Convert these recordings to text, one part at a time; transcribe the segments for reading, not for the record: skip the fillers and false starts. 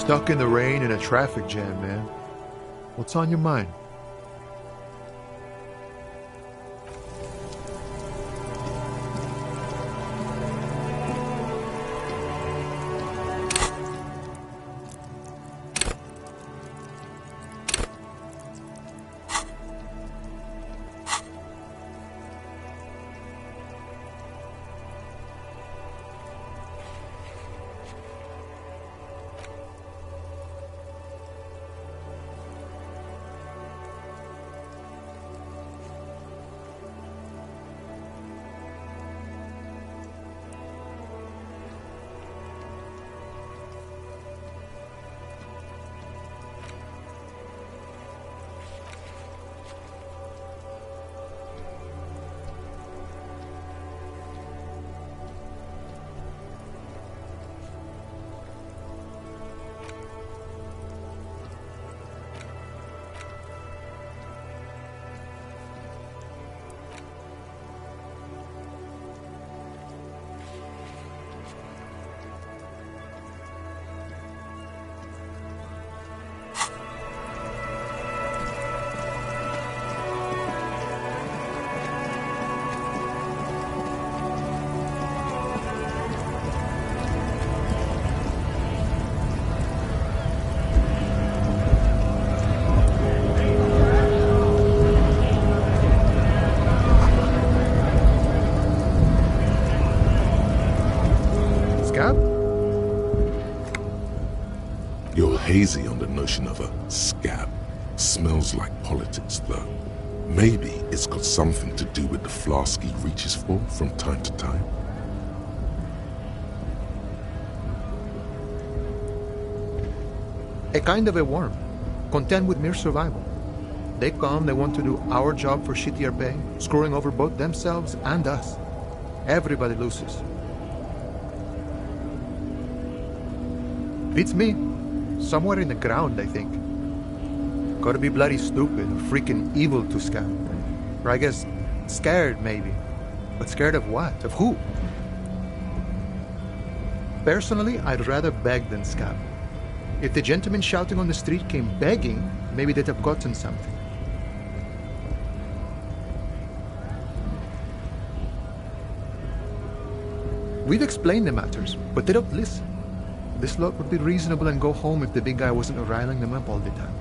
Stuck in the rain in a traffic jam, man. What's on your mind? You're hazy on the notion of a scab. Smells like politics, though. Maybe it's got something to do with the flask he reaches for from time to time. A kind of a worm, content with mere survival. They come, they want to do our job for shittier pay, screwing over both themselves and us. Everybody loses. Beats me. Somewhere in the ground, I think. Gotta be bloody stupid or freaking evil to scab. Or I guess scared, maybe. But scared of what? Of who? Personally, I'd rather beg than scab. If the gentleman shouting on the street came begging, maybe they'd have gotten something. We've explained the matters, but they don't listen. This lot would be reasonable and go home if the big guy wasn't riling them up all the time.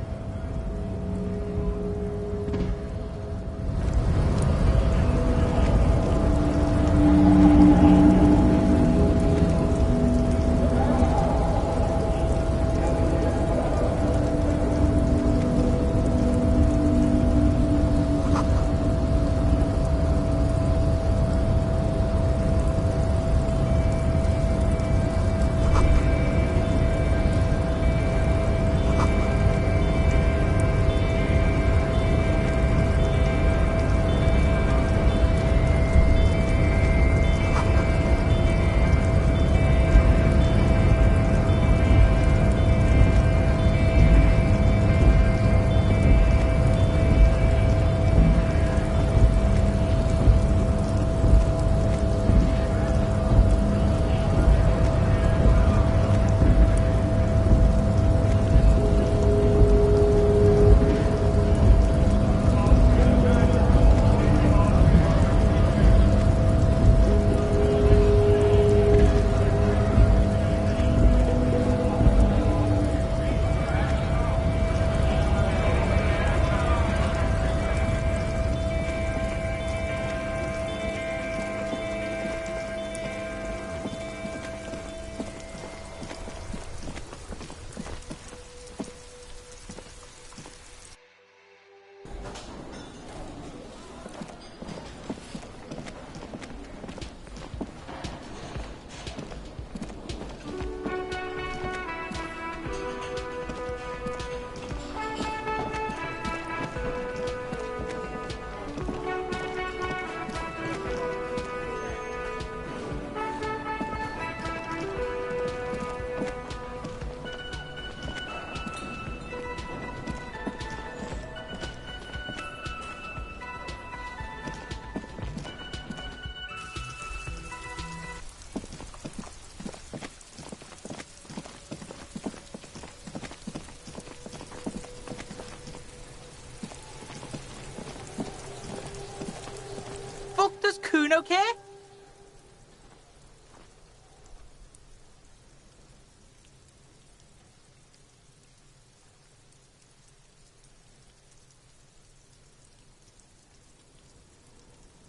Kuno care?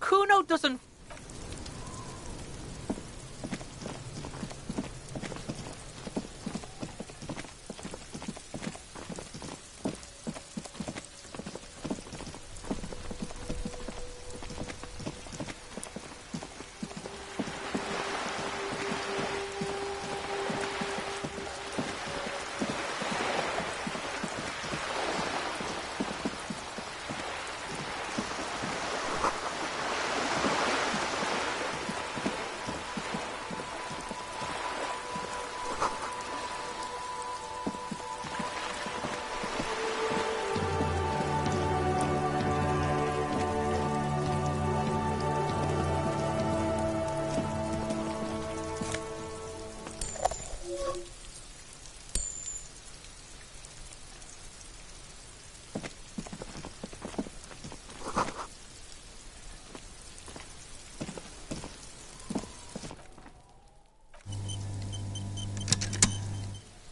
Kuno doesn't...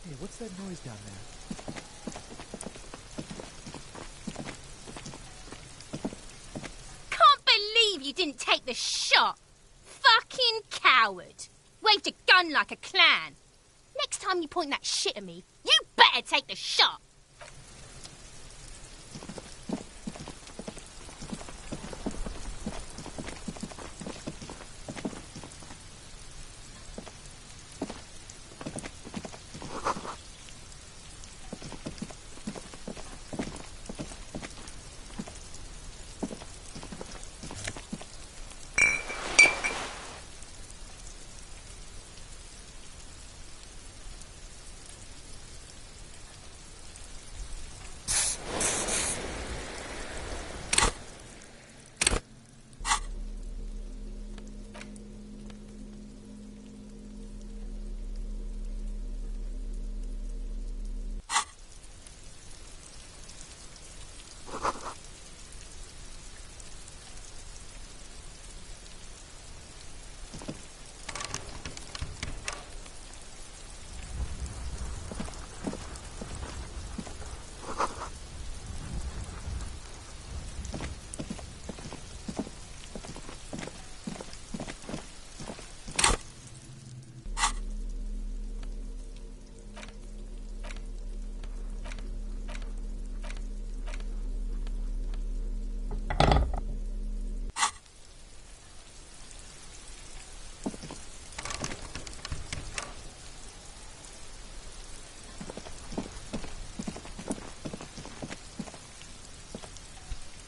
Hey, what's that noise down there? Can't believe you didn't take the shot. Fucking coward. Waved a gun like a clown. Next time you point that shit at me, you better take the shot.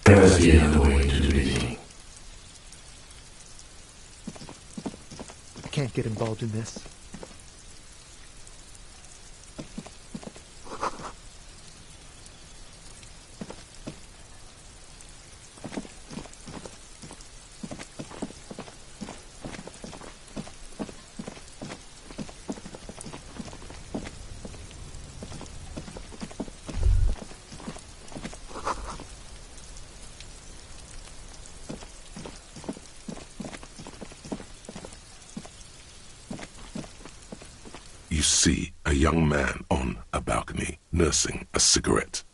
There must be another way to do anything. I can't get involved in this. You see a young man on a balcony nursing a cigarette.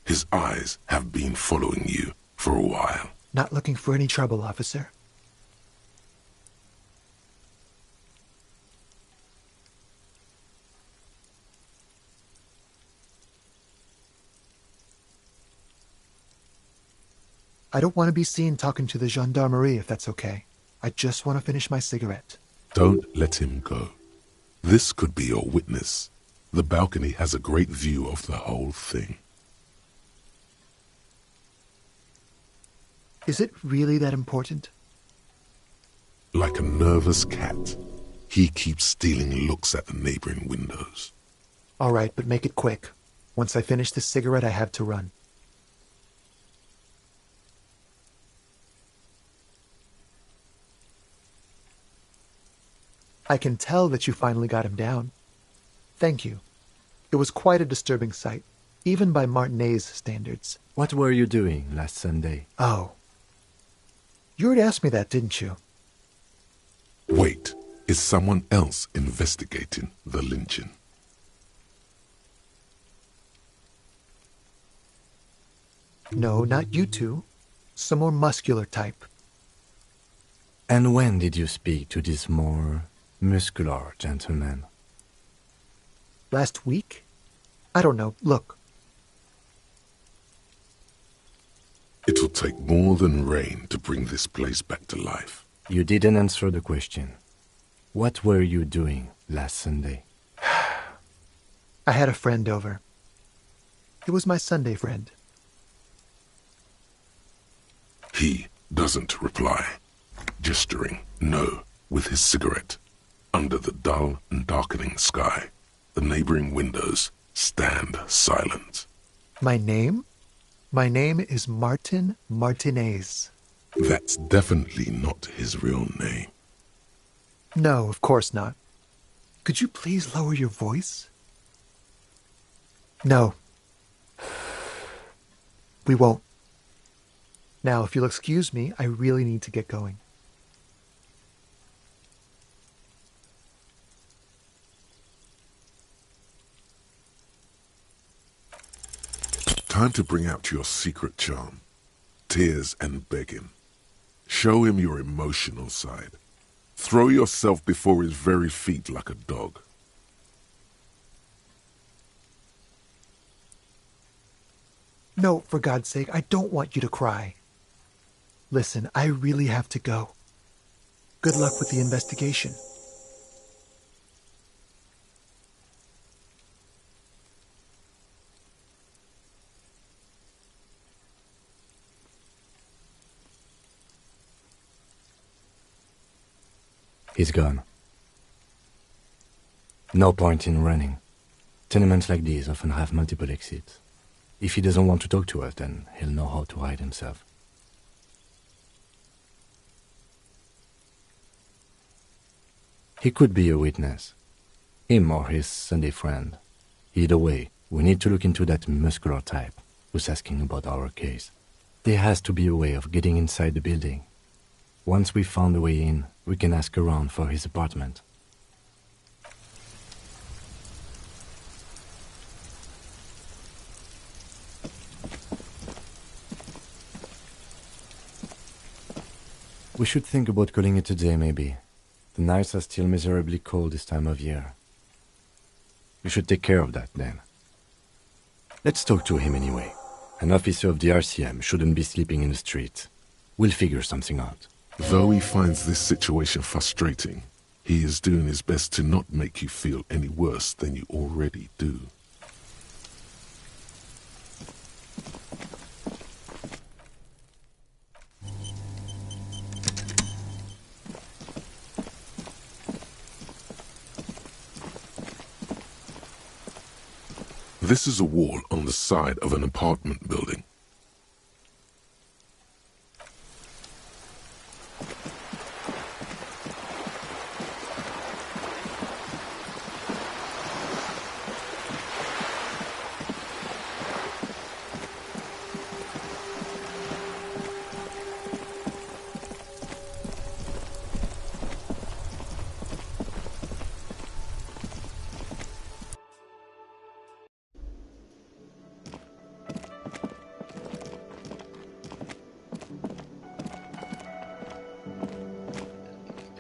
His eyes have been following you for a while. Not looking for any trouble, officer. I don't want to be seen talking to the gendarmerie, if that's okay. I just want to finish my cigarette. Don't let him go. This could be your witness. The balcony has a great view of the whole thing. Is it really that important? Like a nervous cat, he keeps stealing looks at the neighboring windows. All right, but make it quick. Once I finish this cigarette, I have to run. I can tell that you finally got him down. Thank you. It was quite a disturbing sight, even by Martinet's standards. What were you doing last Sunday? Oh. You already asked me that, didn't you? Wait, is someone else investigating the lynching? No, not you two. Some more muscular type. And when did you speak to this more muscular gentleman? Last week? I don't know. Look. It'll take more than rain to bring this place back to life. You didn't answer the question. What were you doing last Sunday? I had a friend over. It was my Sunday friend. He doesn't reply, gesturing no with his cigarette. Under the dull and darkening sky, the neighboring windows stand silent. My name? My name is Martin Martinez. That's definitely not his real name. No, of course not. Could you please lower your voice? No. We won't. Now, if you'll excuse me, I really need to get going. Time to bring out your secret charm. Tears and begging. Show him your emotional side. Throw yourself before his very feet like a dog. No, for God's sake, I don't want you to cry. Listen, I really have to go. Good luck with the investigation. He's gone. No point in running. Tenements like these often have multiple exits. If he doesn't want to talk to us, then he'll know how to hide himself. He could be a witness. Him or his Sunday friend. Either way, we need to look into that muscular type who's asking about our case. There has to be a way of getting inside the building. Once we've found a way in, we can ask around for his apartment. We should think about calling it a day, maybe. The nights are still miserably cold this time of year. We should take care of that, then. Let's talk to him anyway. An officer of the RCM shouldn't be sleeping in the street. We'll figure something out. Though he finds this situation frustrating, he is doing his best to not make you feel any worse than you already do. This is a wall on the side of an apartment building.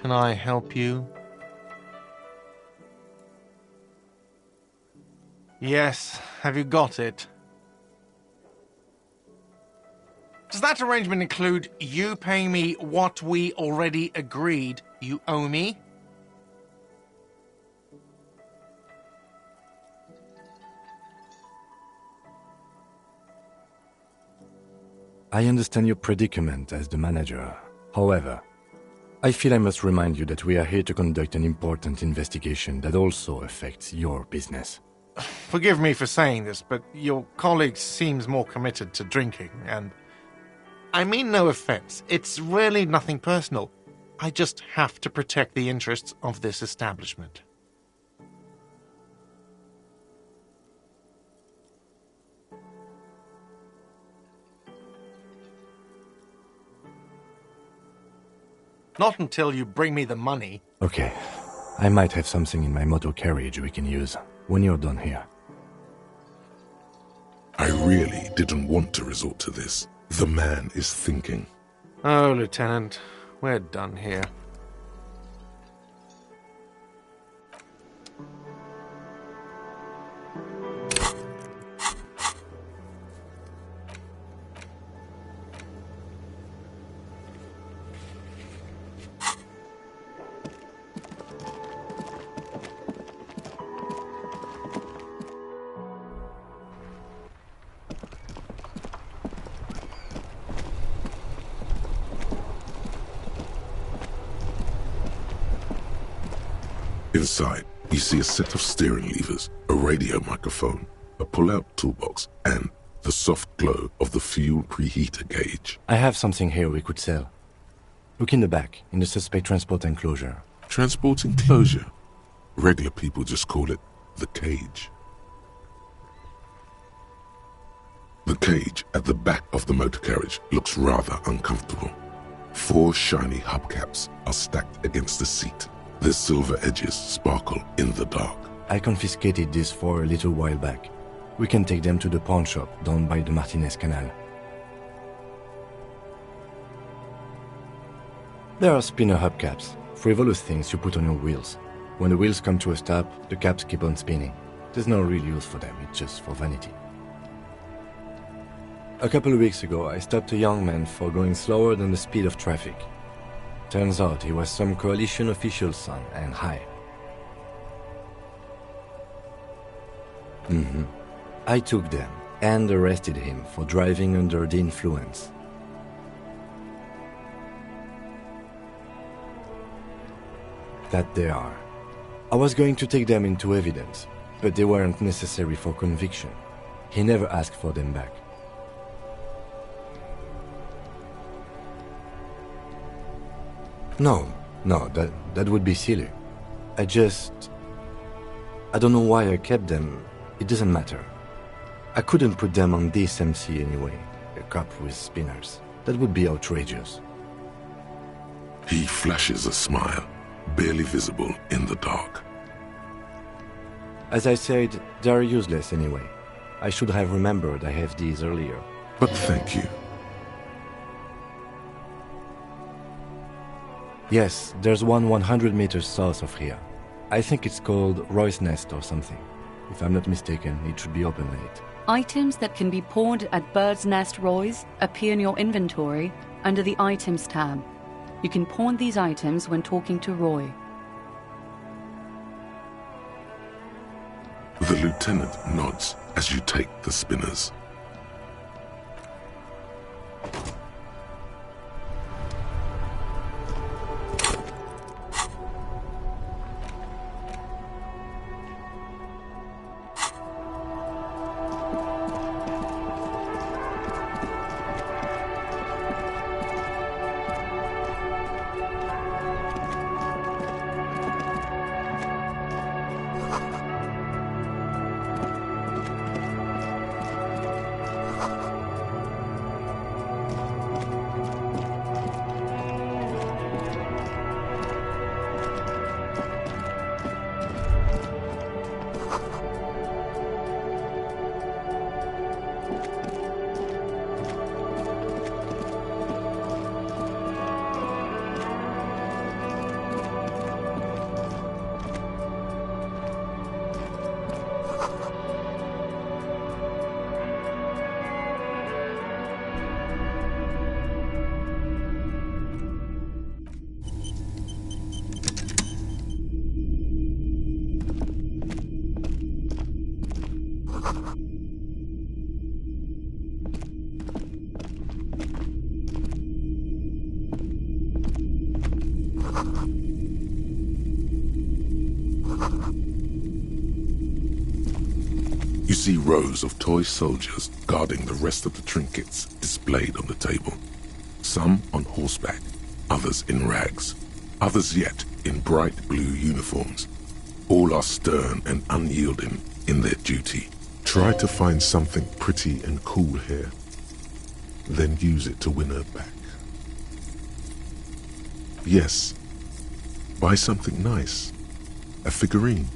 Can I help you? Yes, have you got it? Does that arrangement include you paying me what we already agreed you owe me? I understand your predicament as the manager. However, I feel I must remind you that we are here to conduct an important investigation that also affects your business. Forgive me for saying this, but your colleague seems more committed to drinking, and I mean no offense. It's really nothing personal. I just have to protect the interests of this establishment. Not until you bring me the money. Okay, I might have something in my motor carriage we can use when you're done here. I really didn't want to resort to this. The man is thinking. Oh, Lieutenant, we're done here. Inside, you see a set of steering levers, a radio microphone, a pull-out toolbox, and the soft glow of the fuel preheater gauge. I have something here we could sell. Look in the back, in the suspect transport enclosure. Transport enclosure? Regular people just call it the cage. The cage at the back of the motor carriage looks rather uncomfortable. 4 shiny hubcaps are stacked against the seat. Their silver edges sparkle in the dark. I confiscated these 4 a little while back. We can take them to the pawn shop down by the Martinez Canal. There are spinner hubcaps, frivolous things you put on your wheels. When the wheels come to a stop, the caps keep on spinning. There's no real use for them, it's just for vanity. A couple of weeks ago, I stopped a young man for going slower than the speed of traffic. Turns out he was some coalition official's son and high. I took them and arrested him for driving under the influence. That they are. I was going to take them into evidence, but they weren't necessary for conviction. He never asked for them back. No, that would be silly. I don't know why I kept them. It doesn't matter. I couldn't put them on this MC anyway, a cop with spinners. That would be outrageous. He flashes a smile, barely visible in the dark. As I said, they are useless anyway. I should have remembered I have these earlier. But thank you. Yes, there's one 100 meters south of here. I think it's called Roy's Nest or something. If I'm not mistaken, it should be open late. Items that can be pawned at Bird's Nest Roy's appear in your inventory under the Items tab. You can pawn these items when talking to Roy. The lieutenant nods as you take the spinners. You see rows of toy soldiers guarding the rest of the trinkets displayed on the table. Some on horseback, others in rags, others yet in bright blue uniforms. All are stern and unyielding in their duty. Try to find something pretty and cool here, then use it to win her back. Yes. Buy something nice. A figurine.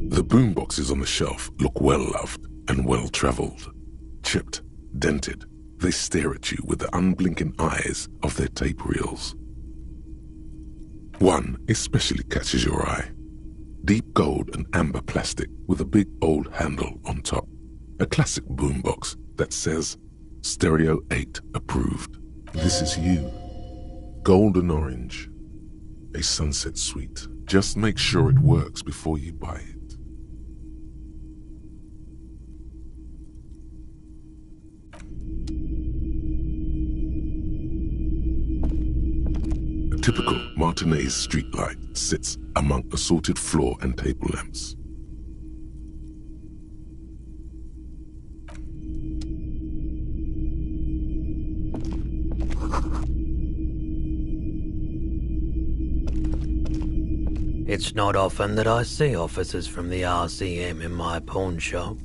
The boomboxes on the shelf look well-loved and well-traveled. Chipped, dented, they stare at you with the unblinking eyes of their tape reels. One especially catches your eye. Deep gold and amber plastic with a big old handle on top. A classic boombox that says, Stereo 8 approved. This is you. Golden orange. A sunset suite. Just make sure it works before you buy it. A typical Martinez streetlight sits among assorted floor and table lamps. It's not often that I see officers from the RCM in my pawn shop.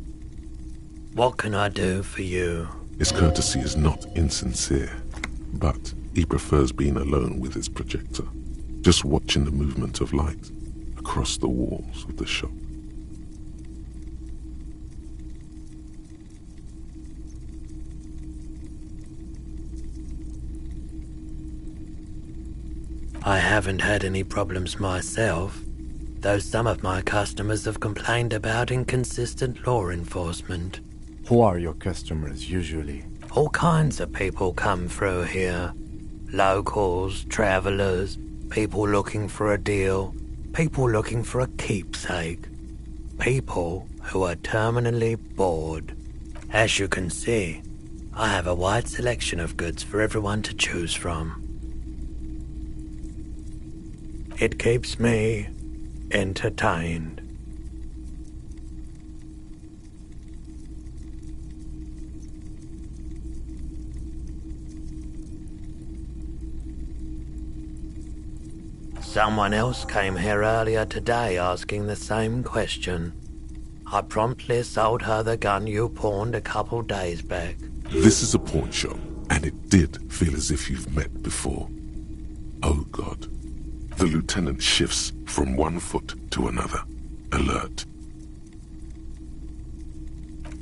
What can I do for you? His courtesy is not insincere, but he prefers being alone with his projector, just watching the movement of light across the walls of the shop. I haven't had any problems myself, though some of my customers have complained about inconsistent law enforcement. Who are your customers usually? All kinds of people come through here. Locals, travellers, people looking for a deal, people looking for a keepsake, people who are terminally bored. As you can see, I have a wide selection of goods for everyone to choose from. It keeps me entertained. Someone else came here earlier today asking the same question. I promptly sold her the gun you pawned a couple days back. This is a pawn shop, and it did feel as if you've met before. Oh God. The lieutenant shifts from one foot to another, alert.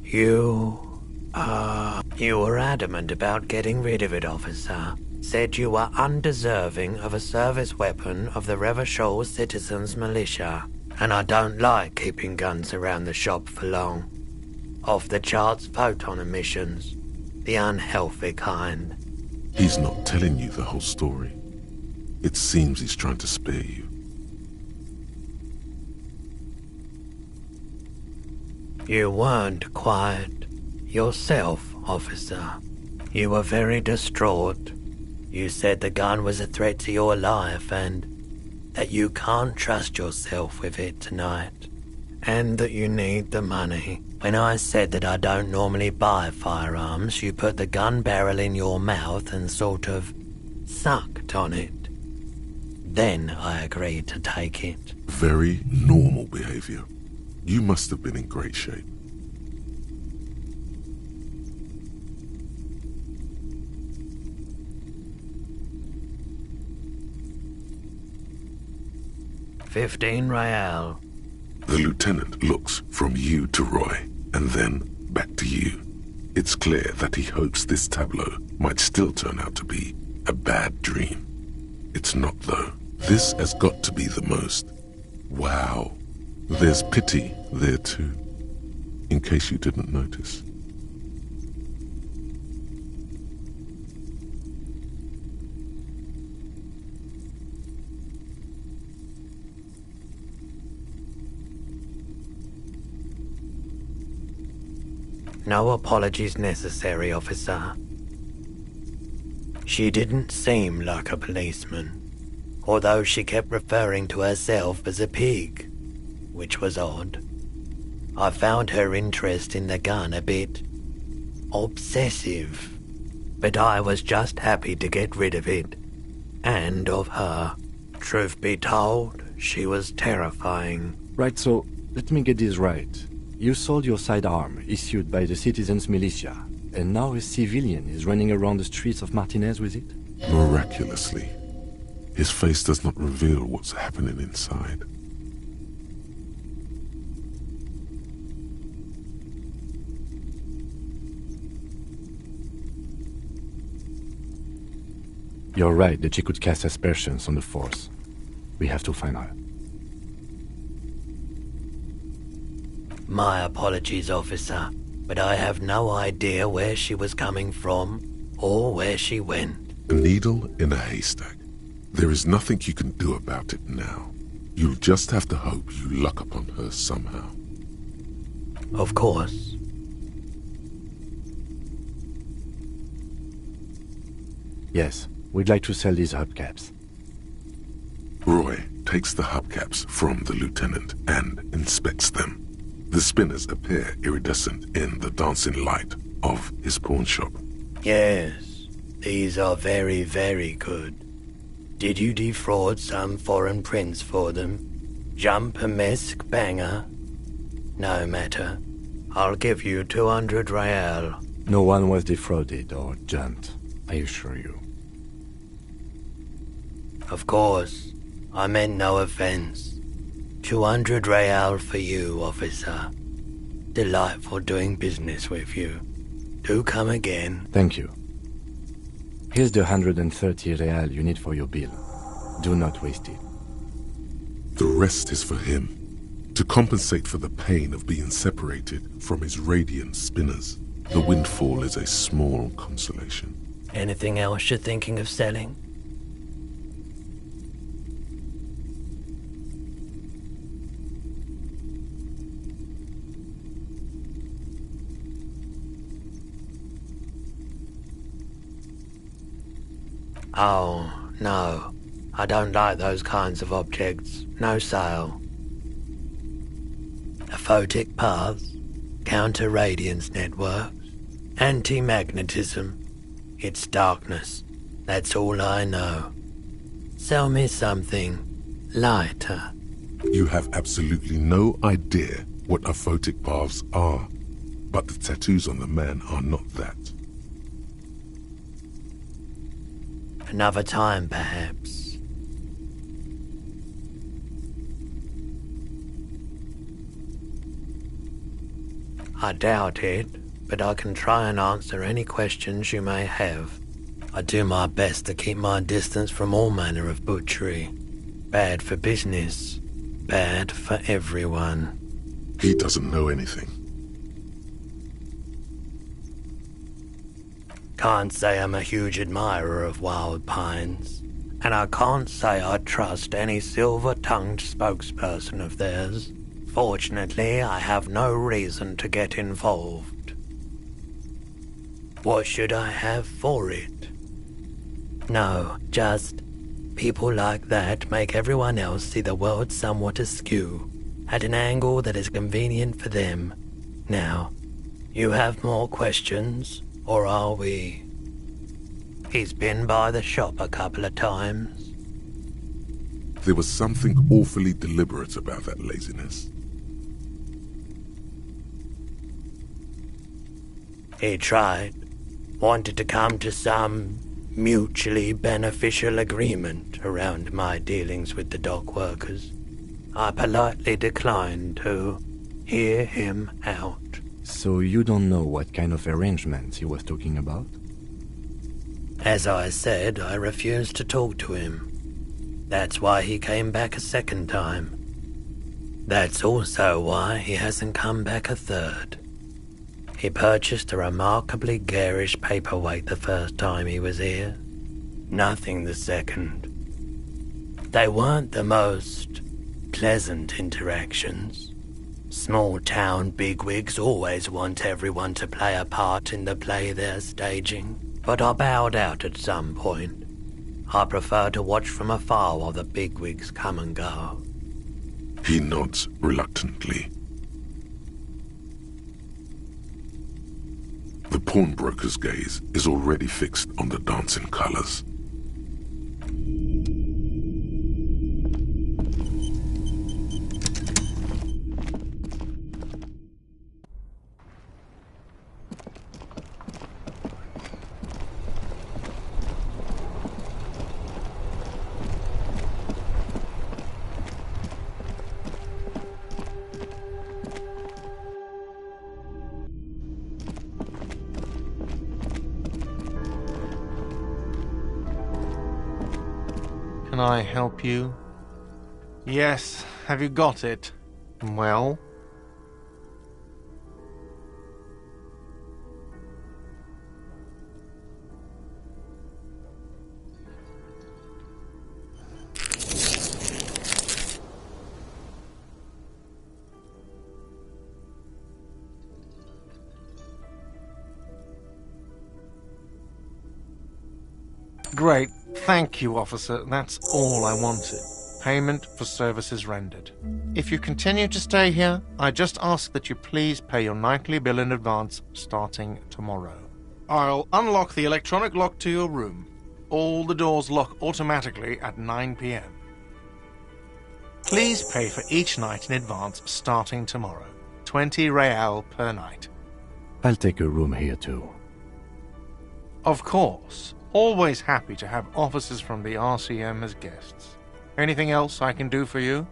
You were adamant about getting rid of it, officer. Said you were undeserving of a service weapon of the Revachol Citizens Militia, and I don't like keeping guns around the shop for long. Off-the-charts photon emissions, the unhealthy kind. He's not telling you the whole story. It seems he's trying to spare you. You weren't quiet yourself, officer. You were very distraught. You said the gun was a threat to your life and that you can't trust yourself with it tonight, and that you need the money. When I said that I don't normally buy firearms, you put the gun barrel in your mouth and sort of sucked on it. Then I agreed to take it. Very normal behavior. You must have been in great shape. $15 real. The lieutenant looks from you to Roy, and then back to you. It's clear that he hopes this tableau might still turn out to be a bad dream. It's not, though. This has got to be the most. Wow. There's pity there too, in case you didn't notice. No apologies necessary, officer. She didn't seem like a policeman, although she kept referring to herself as a pig, which was odd. I found her interest in the gun a bit obsessive, but I was just happy to get rid of it, and of her. Truth be told, she was terrifying. Right, so let me get this right. You sold your sidearm, issued by the citizens' militia, and now a civilian is running around the streets of Martinez with it? Miraculously, his face does not reveal what's happening inside. You're right that she could cast aspersions on the Force. We have to find her. My apologies, officer, but I have no idea where she was coming from or where she went. A needle in a haystack. There is nothing you can do about it now. You'll just have to hope you luck upon her somehow. Of course. Yes, we'd like to sell these hubcaps. Roy takes the hubcaps from the lieutenant and inspects them. The spinners appear iridescent in the dancing light of his pawn shop. Yes, these are very, very good. Did you defraud some foreign prince for them? Jump-a-mesque banger? No matter. I'll give you 200 real. No one was defrauded or jumped, I assure you. Of course, I meant no offense. 200 real for you, officer. Delightful doing business with you. Do come again. Thank you. Here's the 130 real you need for your bill. Do not waste it. The rest is for him, to compensate for the pain of being separated from his radiant spinners. The windfall is a small consolation. Anything else you're thinking of selling? Oh, no. I don't like those kinds of objects. No sale. Aphotic paths, counter-radiance networks, anti-magnetism. It's darkness. That's all I know. Sell me something lighter. You have absolutely no idea what aphotic paths are, but the tattoos on the man are not that. Another time, perhaps. I doubt it, but I can try and answer any questions you may have. I do my best to keep my distance from all manner of butchery. Bad for business, bad for everyone. He doesn't know anything. Can't say I'm a huge admirer of wild pines, and I can't say I trust any silver-tongued spokesperson of theirs. Fortunately, I have no reason to get involved. What should I have for it? No, just people like that make everyone else see the world somewhat askew, at an angle that is convenient for them. Now, you have more questions? Or are we? He's been by the shop a couple of times. There was something awfully deliberate about that laziness. He tried. Wanted to come to some mutually beneficial agreement around my dealings with the dock workers. I politely declined to hear him out. So you don't know what kind of arrangements he was talking about? As I said, I refused to talk to him. That's why he came back a second time. That's also why he hasn't come back a third. He purchased a remarkably garish paperweight the first time he was here. Nothing the second. They weren't the most pleasant interactions. Small-town bigwigs always want everyone to play a part in the play they're staging, but I bowed out at some point. I prefer to watch from afar while the bigwigs come and go. He nods reluctantly. The pawnbroker's gaze is already fixed on the dancing colors. Can I help you? Yes, have you got it? Well? Great. Thank you, officer. That's all I wanted. Payment for services rendered. If you continue to stay here, I just ask that you please pay your nightly bill in advance starting tomorrow. I'll unlock the electronic lock to your room. All the doors lock automatically at 9 p.m. Please pay for each night in advance starting tomorrow. 20 real per night. I'll take a room here too. Of course. Always happy to have officers from the RCM as guests. Anything else I can do for you?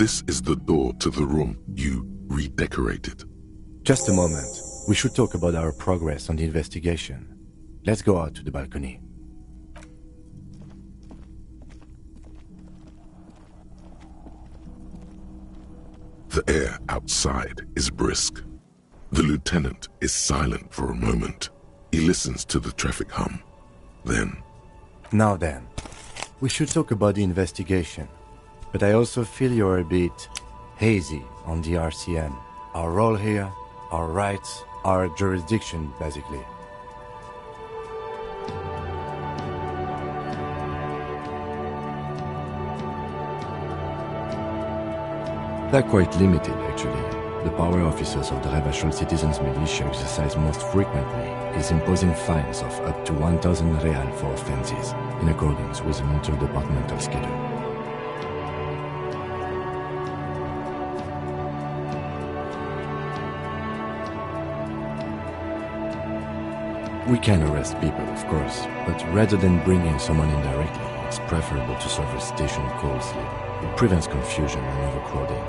This is the door to the room you redecorated. Just a moment. We should talk about our progress on the investigation. Let's go out to the balcony. The air outside is brisk. The lieutenant is silent for a moment. He listens to the traffic hum. Then... Now then, we should talk about the investigation. But I also feel you're a bit hazy on the RCM. Our role here, our rights, our jurisdiction, basically. They're quite limited, actually. The power officers of the Revachol Citizens Militia exercise most frequently is imposing fines of up to 1,000 real for offenses, in accordance with an interdepartmental schedule. We can arrest people, of course, but rather than bringing someone in directly, it's preferable to serve a station call slip. It prevents confusion and overcrowding.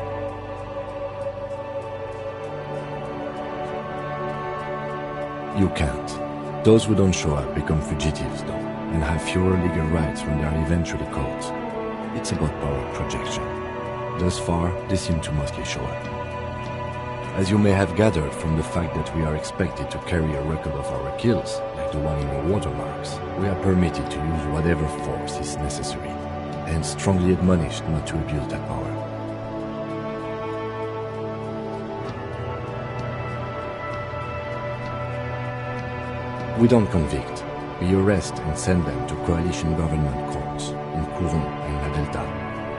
You can't. Those who don't show up become fugitives, though, and have fewer legal rights when they are eventually caught. It's about power projection. Thus far, they seem to mostly show up. As you may have gathered from the fact that we are expected to carry a record of our kills, like the one in the watermarks, we are permitted to use whatever force is necessary, and strongly admonished not to abuse that power. We don't convict. We arrest and send them to coalition government courts in Couvon and La Delta.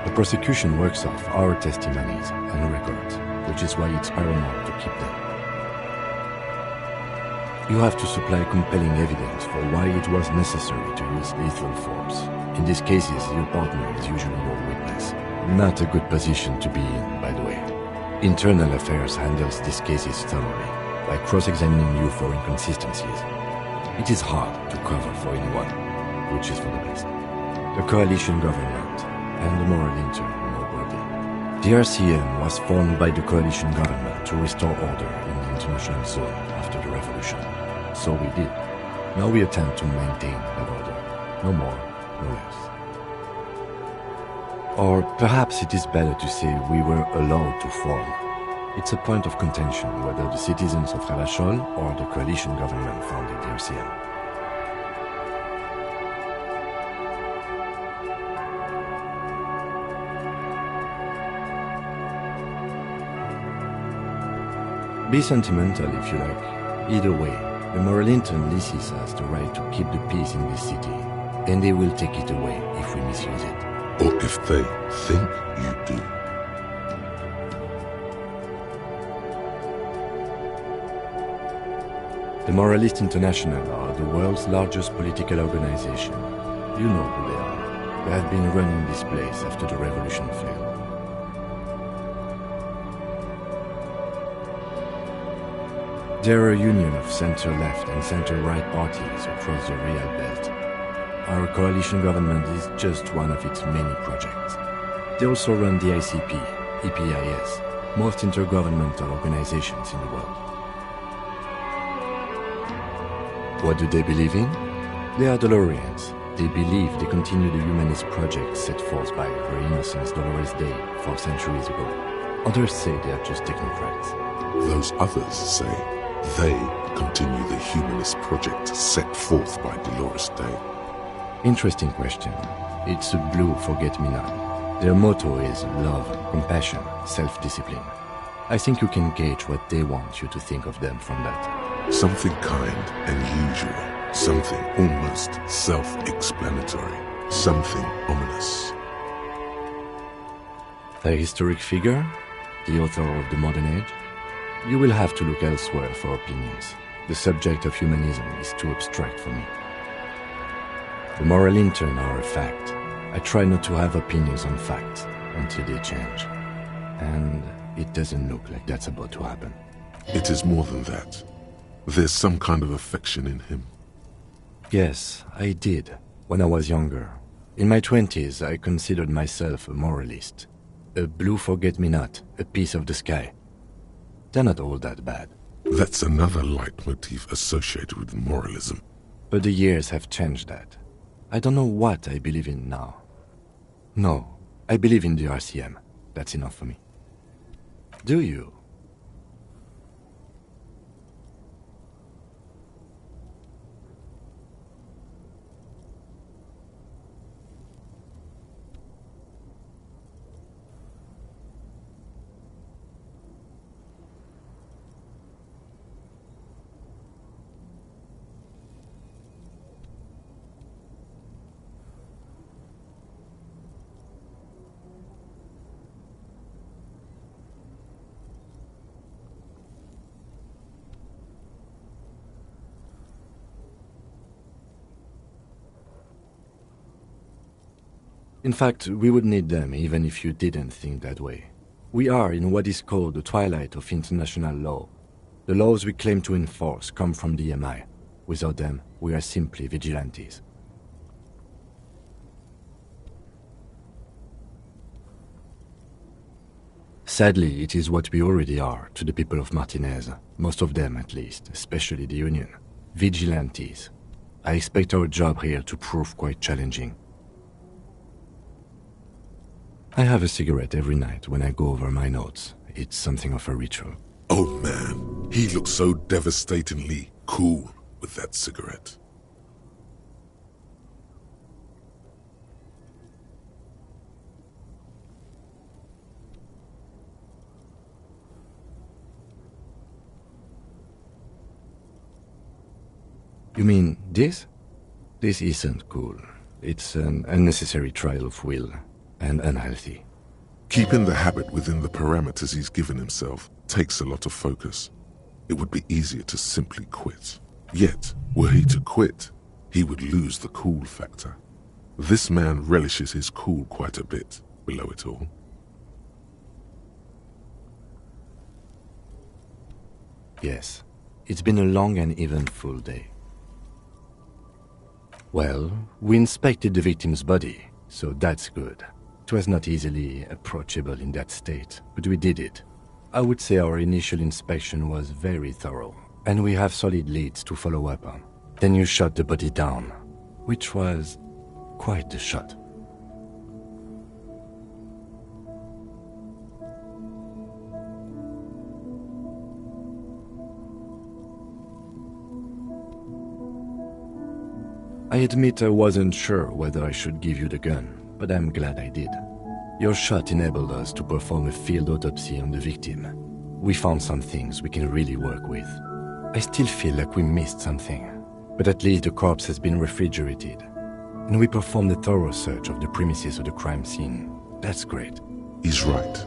The prosecution works off our testimonies and records, which is why it's paramount to keep them. You have to supply compelling evidence for why it was necessary to use lethal force. In these cases, your partner is usually your witness. Not a good position to be in, by the way. Internal Affairs handles these cases thoroughly, by cross-examining you for inconsistencies. It is hard to cover for anyone, which is for the best. The coalition government and the moral intern noteworthy. The RCM was formed by the coalition government to restore order in the international zone after the revolution. So we did. Now we attempt to maintain that order. No more, no less. Or perhaps it is better to say we were allowed to form. It's a point of contention whether the citizens of Revachol or the coalition government founded the RCM. Be sentimental if you like. Either way, the moral intern leases us the right to keep the peace in this city. and they will take it away if we misuse it. Or if they think you do. The Moralist International are the world's largest political organization. You know who they are. They have been running this place after the revolution failed. They're a union of center-left and center-right parties across the Real Belt. Our coalition government is just one of its many projects. They also run the ICP, EPIS, most intergovernmental organizations in the world. What do they believe in? They are Dolorians. They believe they continue the humanist project set forth by Her Innocence Dolores Day 4 centuries ago. Others say they are just technocrats. Those others say they continue the humanist project set forth by Dolores Day. Interesting question. It's a blue forget-me-not. Their motto is love, compassion, self-discipline. I think you can gauge what they want you to think of them from that. Something kind and usual. Something almost self-explanatory. Something ominous. A historic figure? The author of the modern age? You will have to look elsewhere for opinions. The subject of humanism is too abstract for me. The moral intern are a fact. I try not to have opinions on facts until they change. And it doesn't look like that's about to happen. It is more than that. There's some kind of affection in him. Yes, I did, when I was younger. In my 20s, I considered myself a moralist. A blue forget-me-not, a piece of the sky. They're not all that bad. That's another leitmotif associated with moralism. But the years have changed that. I don't know what I believe in now. No, I believe in the RCM. That's enough for me. Do you? In fact, we would need them even if you didn't think that way. We are in what is called the twilight of international law. The laws we claim to enforce come from the MI. Without them, we are simply vigilantes. Sadly, it is what we already are to the people of Martinez, most of them at least, especially the Union. Vigilantes. I expect our job here to prove quite challenging. I have a cigarette every night when I go over my notes. It's something of a ritual. Oh man, he looks so devastatingly cool with that cigarette. You mean this? This isn't cool. It's an unnecessary trial of will. And unhealthy. Keeping the habit within the parameters he's given himself takes a lot of focus. It would be easier to simply quit. Yet, were he to quit, he would lose the cool factor. This man relishes his cool quite a bit below it all. Yes, it's been a long and eventful day. Well, we inspected the victim's body, so that's good. It was not easily approachable in that state, but we did it. I would say our initial inspection was very thorough, and we have solid leads to follow up on. Then you shot the body down, which was quite the shot. I admit I wasn't sure whether I should give you the gun, but I'm glad I did. Your shot enabled us to perform a field autopsy on the victim. We found some things we can really work with. I still feel like we missed something, but at least the corpse has been refrigerated. And we performed a thorough search of the premises of the crime scene. That's great. He's right.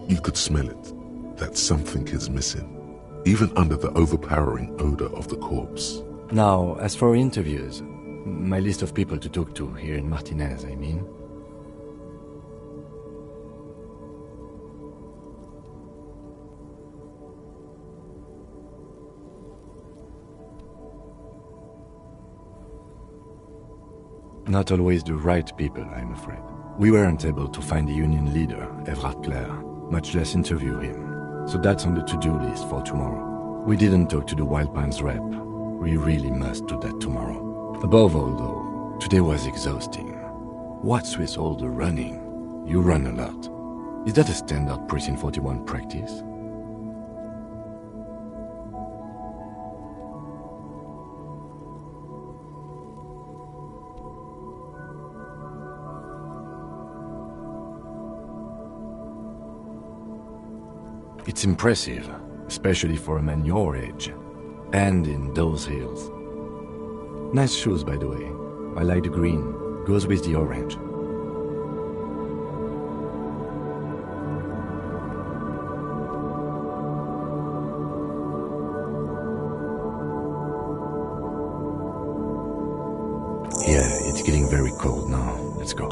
You could smell it. That something is missing, even under the overpowering odor of the corpse. Now, as for interviews, my list of people to talk to here in Martinez, I mean. Not always the right people, I'm afraid. We weren't able to find the union leader, Everard Clare, much less interview him. So that's on the to-do list for tomorrow. We didn't talk to the Wild Pines rep. We really must do that tomorrow. Above all, though, today was exhausting. What's with all the running? You run a lot. Is that a standard Precinct 41 practice? It's impressive, especially for a man your age. And in those hills. Nice shoes, by the way. I like the green. Goes with the orange. Yeah, it's getting very cold now. Let's go.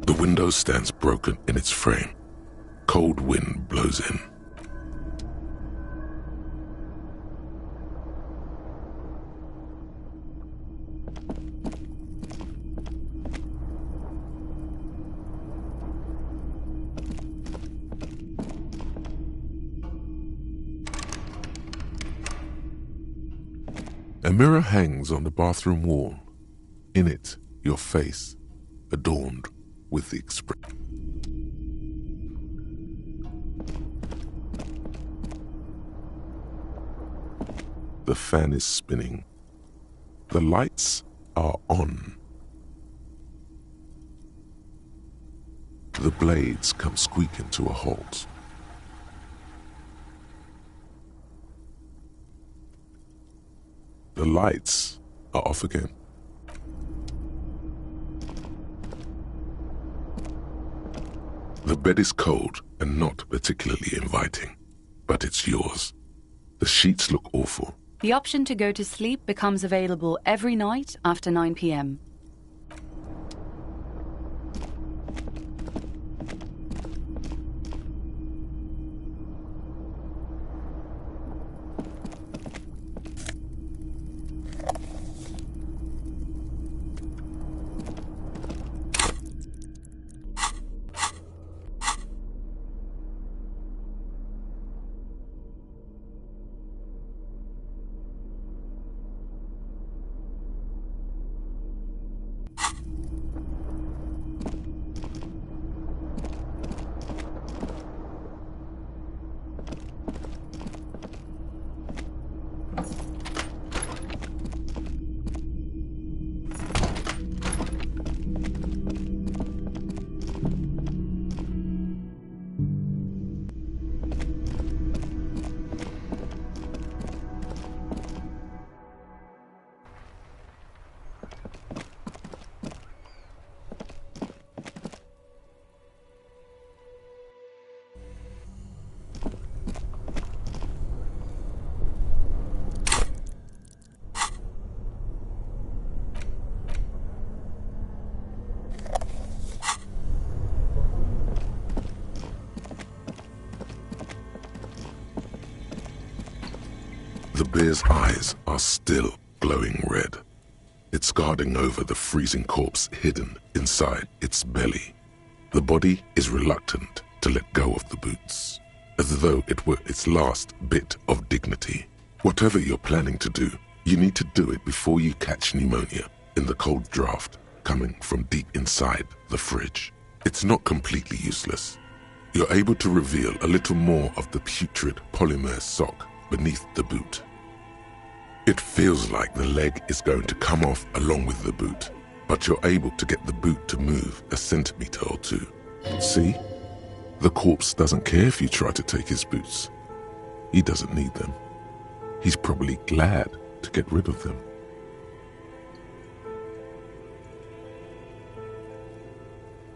The window stands broken in its frame. Cold wind blows in. A mirror hangs on the bathroom wall. In it, your face, adorned with the expression. The fan is spinning. The lights are on. The blades come squeaking to a halt. The lights are off again. The bed is cold and not particularly inviting, but it's yours. The sheets look awful. The option to go to sleep becomes available every night after 9 p.m. The bear's eyes are still glowing red. It's guarding over the freezing corpse hidden inside its belly. The body is reluctant to let go of the boots, as though it were its last bit of dignity. Whatever you're planning to do, you need to do it before you catch pneumonia in the cold draft coming from deep inside the fridge. It's not completely useless. You're able to reveal a little more of the putrid polymer sock beneath the boot. It feels like the leg is going to come off along with the boot, but you're able to get the boot to move a centimeter or two. See? The corpse doesn't care if you try to take his boots. He doesn't need them. He's probably glad to get rid of them.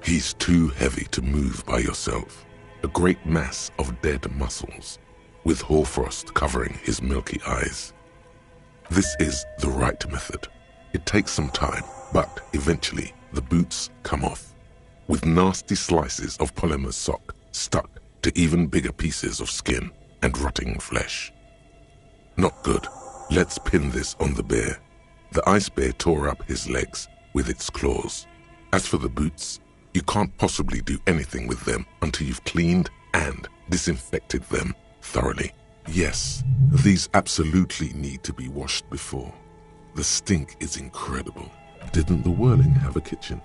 He's too heavy to move by yourself, a great mass of dead muscles, with hoarfrost covering his milky eyes. This is the right method. It takes some time, but eventually the boots come off, with nasty slices of polymer sock stuck to even bigger pieces of skin and rotting flesh. Not good. Let's pin this on the bear. The ice bear tore up his legs with its claws. As for the boots, you can't possibly do anything with them until you've cleaned and disinfected them thoroughly. Yes, these absolutely need to be washed before. The stink is incredible. Didn't the Whirling have a kitchen?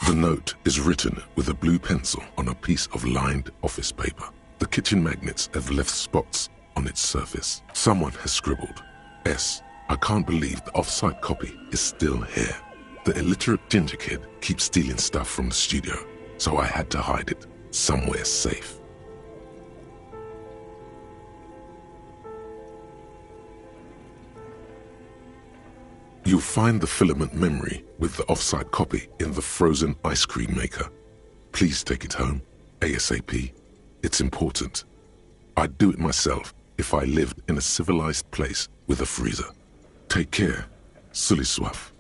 The note is written with a blue pencil on a piece of lined office paper. The kitchen magnets have left spots on its surface. Someone has scribbled, S. I can't believe the off-site copy is still here. The illiterate ginger kid keeps stealing stuff from the studio, so I had to hide it somewhere safe. You'll find the filament memory with the off-site copy in the frozen ice cream maker. Please take it home, ASAP. It's important. I'd do it myself if I lived in a civilized place with a freezer. Take care, Suliswaf.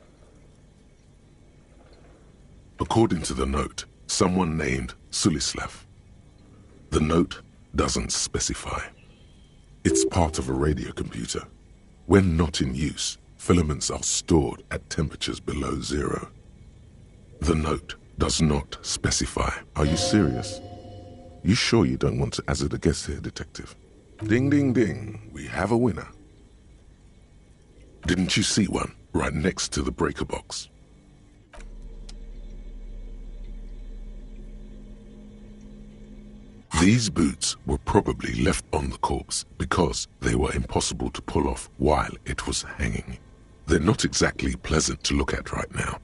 According to the note, someone named Sulislav. The note doesn't specify. It's part of a radio computer. When not in use, filaments are stored at temperatures below zero. The note does not specify. Are you serious? You sure you don't want to hazard a guess here, Detective? Ding, ding, ding. We have a winner. Didn't you see one right next to the breaker box? These boots were probably left on the corpse because they were impossible to pull off while it was hanging. They're not exactly pleasant to look at right now,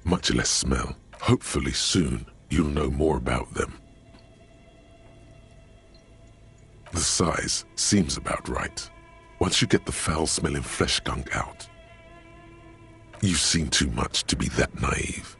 much less smell. Hopefully soon you'll know more about them. The size seems about right. Once you get the foul-smelling flesh gunk out. You've seen too much to be that naive.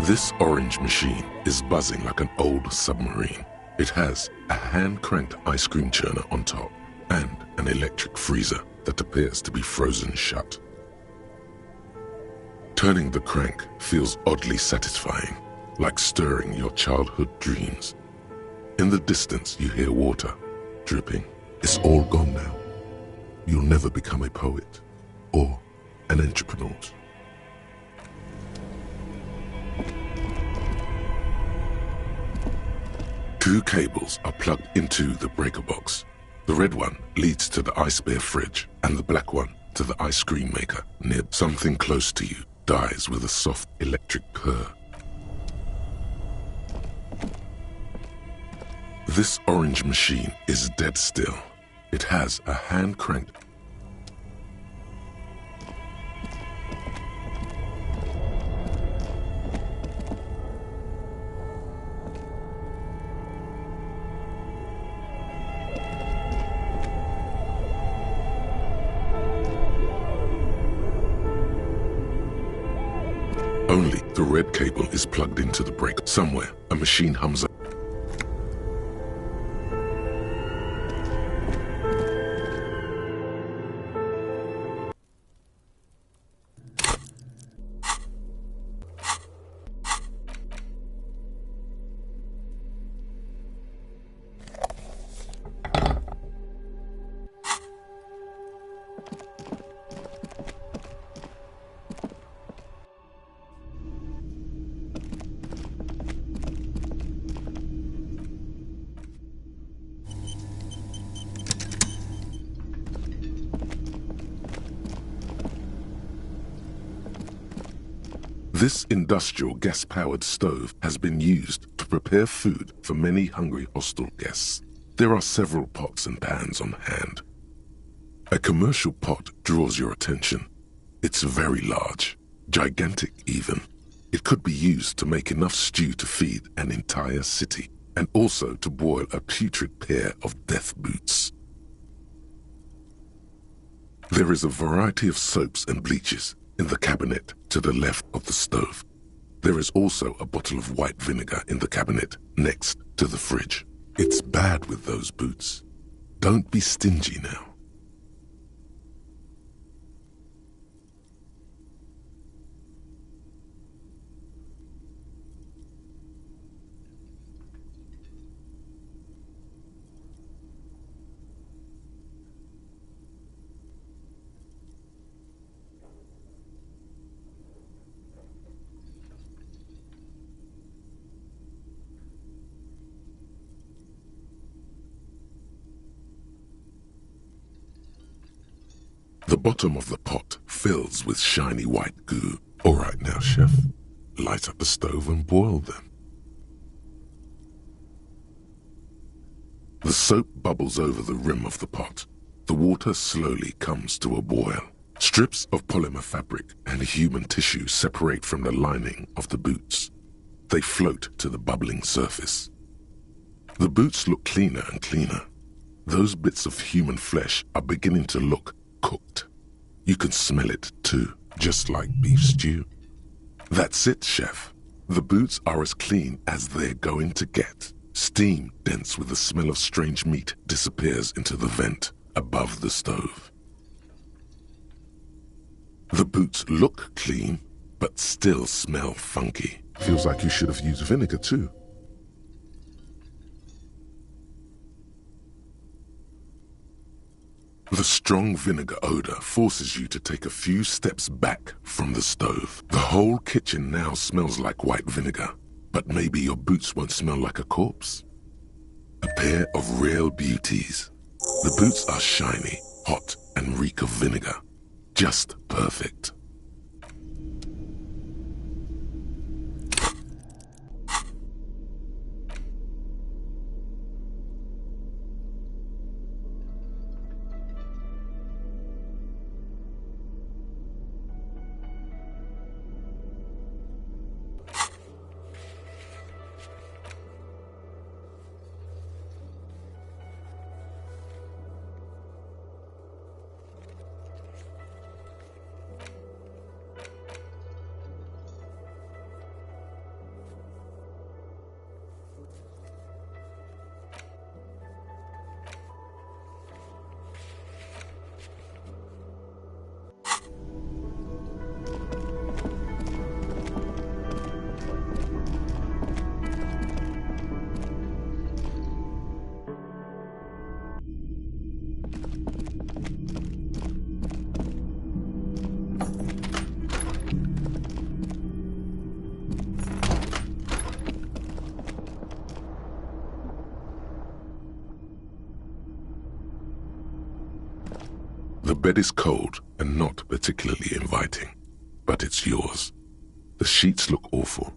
This orange machine is buzzing like an old submarine. It has a hand-cranked ice cream churner on top and an electric freezer that appears to be frozen shut. Turning the crank feels oddly satisfying, like stirring your childhood dreams. In the distance you hear water dripping. It's all gone now. You'll never become a poet or an entrepreneur. Two cables are plugged into the breaker box. The red one leads to the ice bear fridge and the black one to the ice cream maker near. Something close to you dies with a soft electric purr. This orange machine is dead still. It has a hand-cranked Only the red cable is plugged into the breaker. Somewhere, a machine hums up. This industrial gas-powered stove has been used to prepare food for many hungry hostel guests. There are several pots and pans on hand. A commercial pot draws your attention. It's very large, gigantic even. It could be used to make enough stew to feed an entire city, and also to boil a putrid pair of death boots. There is a variety of soaps and bleaches in the cabinet to the left of the stove. There is also a bottle of white vinegar in the cabinet next to the fridge. It's bad with those boots. Don't be stingy now. The bottom of the pot fills with shiny white goo. All right now, chef. Light up the stove and boil them. The soap bubbles over the rim of the pot. The water slowly comes to a boil. Strips of polymer fabric and human tissue separate from the lining of the boots. They float to the bubbling surface. The boots look cleaner and cleaner. Those bits of human flesh are beginning to look cooked. You can smell it too, just like beef stew. That's it, chef. The boots are as clean as they're going to get. Steam dense with the smell of strange meat disappears into the vent above the stove. The boots look clean, but still smell funky. Feels like you should have used vinegar too. The strong vinegar odor forces you to take a few steps back from the stove. The whole kitchen now smells like white vinegar, but maybe your boots won't smell like a corpse. A pair of real beauties. The boots are shiny, hot, and reek of vinegar. Just perfect. The bed is cold and not particularly inviting, but it's yours. The sheets look awful.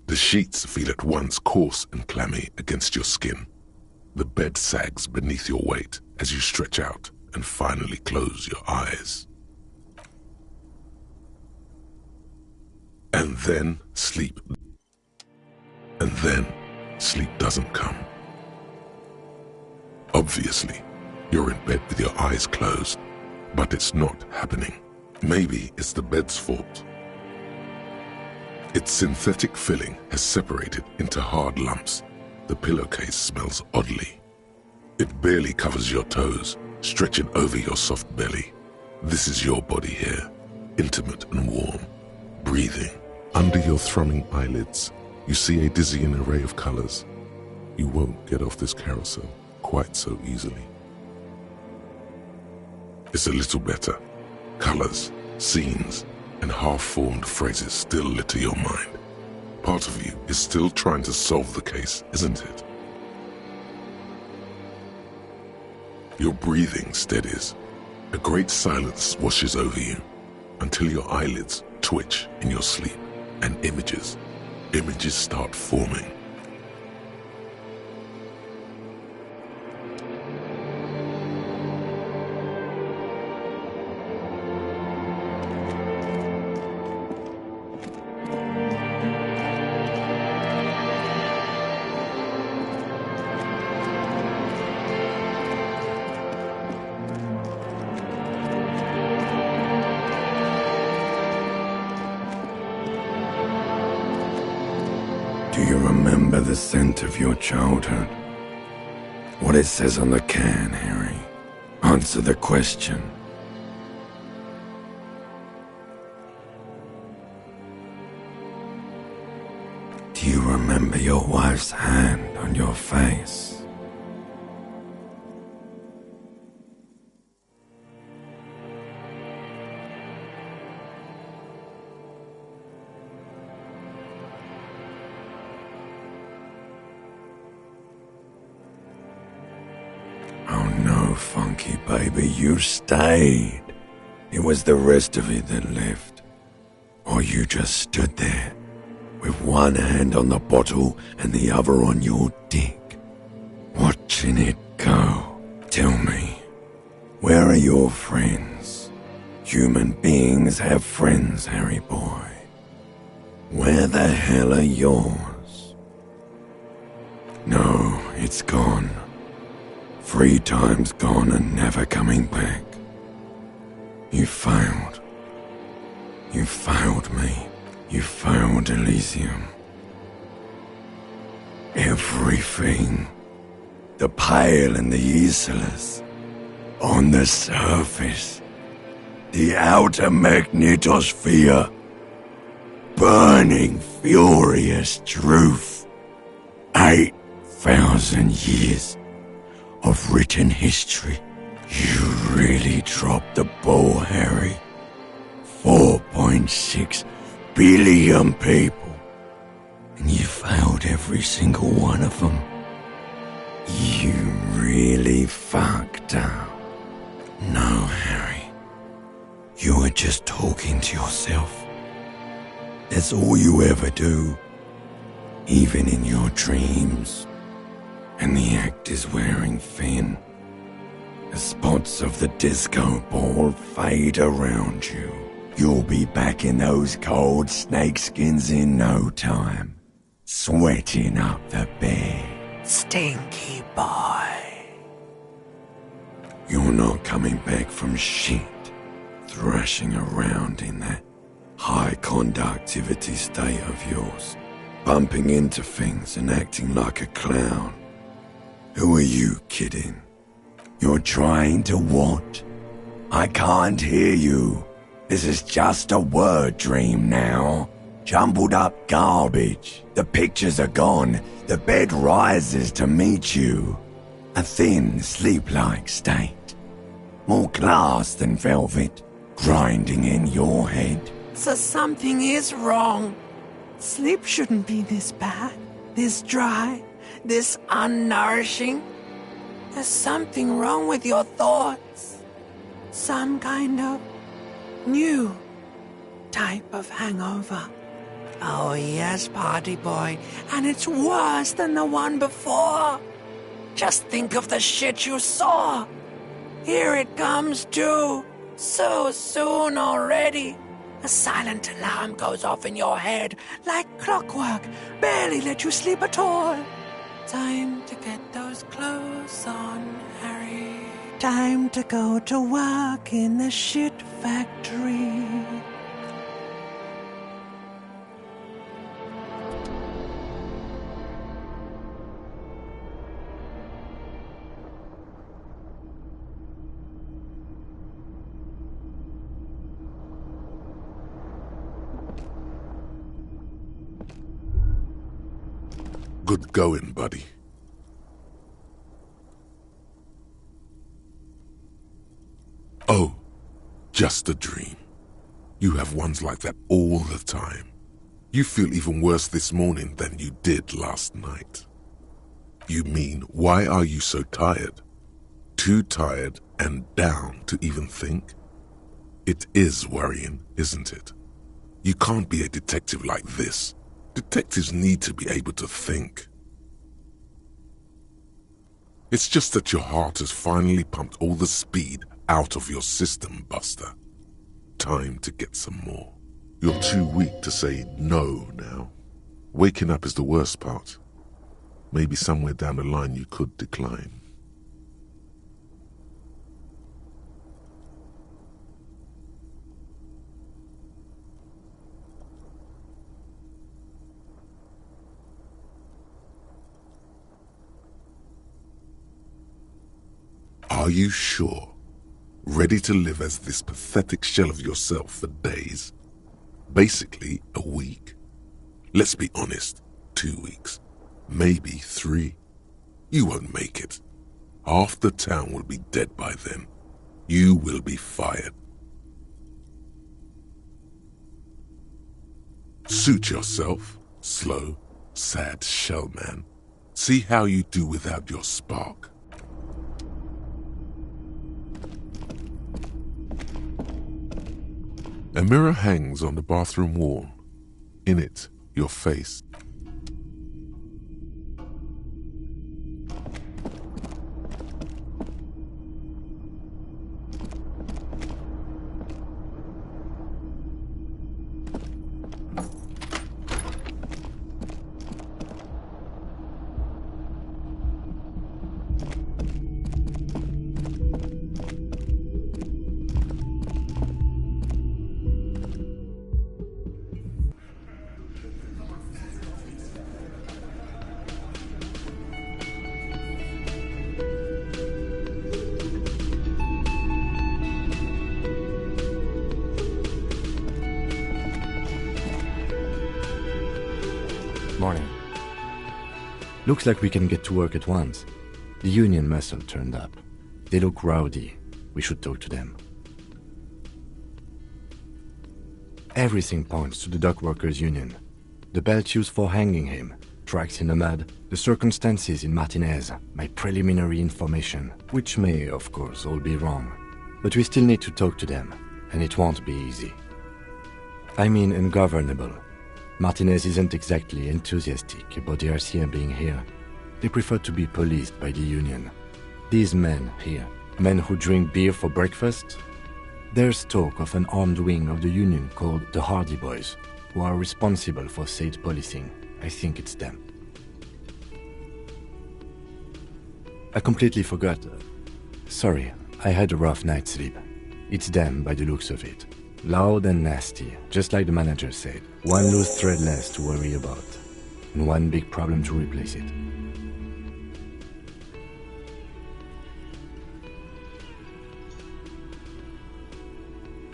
The sheets feel at once coarse and clammy against your skin. The bed sags beneath your weight as you stretch out and finally close your eyes. And then sleep. And then sleep doesn't come. Obviously, you're in bed with your eyes closed, but it's not happening. Maybe it's the bed's fault. Its synthetic filling has separated into hard lumps. The pillowcase smells oddly. It barely covers your toes, stretching over your soft belly. This is your body here, intimate and warm, breathing. Under your thrumming eyelids, you see a dizzying array of colors. You won't get off this carousel quite so easily. It's a little better. Colors, scenes, and half-formed phrases still litter your mind. Part of you is still trying to solve the case, isn't it? Your breathing steadies. A great silence washes over you until your eyelids twitch in your sleep and images start forming. Do you remember the scent of your childhood? What it says on the can, Harry? Answer the question. Do you remember your wife's hand on your face? Oh no, Funky baby, you stayed. It was the rest of it that left. Or you just stood there, with one hand on the bottle and the other on your dick, watching it go. Tell me, where are your friends? Human beings have friends, Harry boy. Where the hell are yours? No, it's gone. 3 times gone and never coming back. You failed. You failed me. You failed Elysium. Everything. The pale and the useless. On the surface. The outer magnetosphere. Burning, furious truth. 8,000 years of written history. You really dropped the ball, Harry. 4.6 billion people. And you failed every single one of them. You really fucked up. No, Harry. You were just talking to yourself. That's all you ever do. Even in your dreams. And the act is wearing thin. The spots of the disco ball fade around you. You'll be back in those cold snakeskins in no time. Sweating up the bed. Stinky boy. You're not coming back from shit. Thrashing around in that high conductivity state of yours. Bumping into things and acting like a clown. Who are you kidding? You're trying to what? I can't hear you. This is just a word dream now. Jumbled up garbage. The pictures are gone. The bed rises to meet you. A thin, sleep-like state. More glass than velvet, grinding in your head. So something is wrong. Sleep shouldn't be this bad, this dry, this unnourishing. There's something wrong with your thoughts. Some kind of new type of hangover. Oh yes, party boy, and it's worse than the one before. Just think of the shit you saw. Here it comes too, so soon already. A silent alarm goes off in your head like clockwork, barely let you sleep at all. Time to get those clothes on, Harry. Time to go to work in the shit factory. Good going, buddy. Oh, just a dream. You have ones like that all the time. You feel even worse this morning than you did last night. You mean, why are you so tired? Too tired and down to even think? It is worrying, isn't it? You can't be a detective like this. Detectives need to be able to think. It's just that your heart has finally pumped all the speed out of your system, Buster. Time to get some more. You're too weak to say no now. Waking up is the worst part. Maybe somewhere down the line you could decline. Are you sure? Ready to live as this pathetic shell of yourself for days? Basically, a week. Let's be honest, 2 weeks. Maybe 3. You won't make it. Half the town will be dead by then. You will be fired. Suit yourself, slow, sad shell man. See how you do without your spark. A mirror hangs on the bathroom wall. In it, your face. Morning. Looks like we can get to work at once. The union muscle turned up. They look rowdy. We should talk to them. Everything points to the dock workers' union. The belt used for hanging him, tracks in the mud, the circumstances in Martinez, my preliminary information, which may, of course, all be wrong. But we still need to talk to them, and it won't be easy. I mean ungovernable. Martinez isn't exactly enthusiastic about the RCM being here. They prefer to be policed by the union. These men here, men who drink beer for breakfast, there's talk of an armed wing of the union called the Hardy Boys, who are responsible for said policing. I think it's them. I completely forgot. Sorry, I had a rough night's sleep. It's them by the looks of it. Loud and nasty, just like the manager said. One loose thread less to worry about, and one big problem to replace it.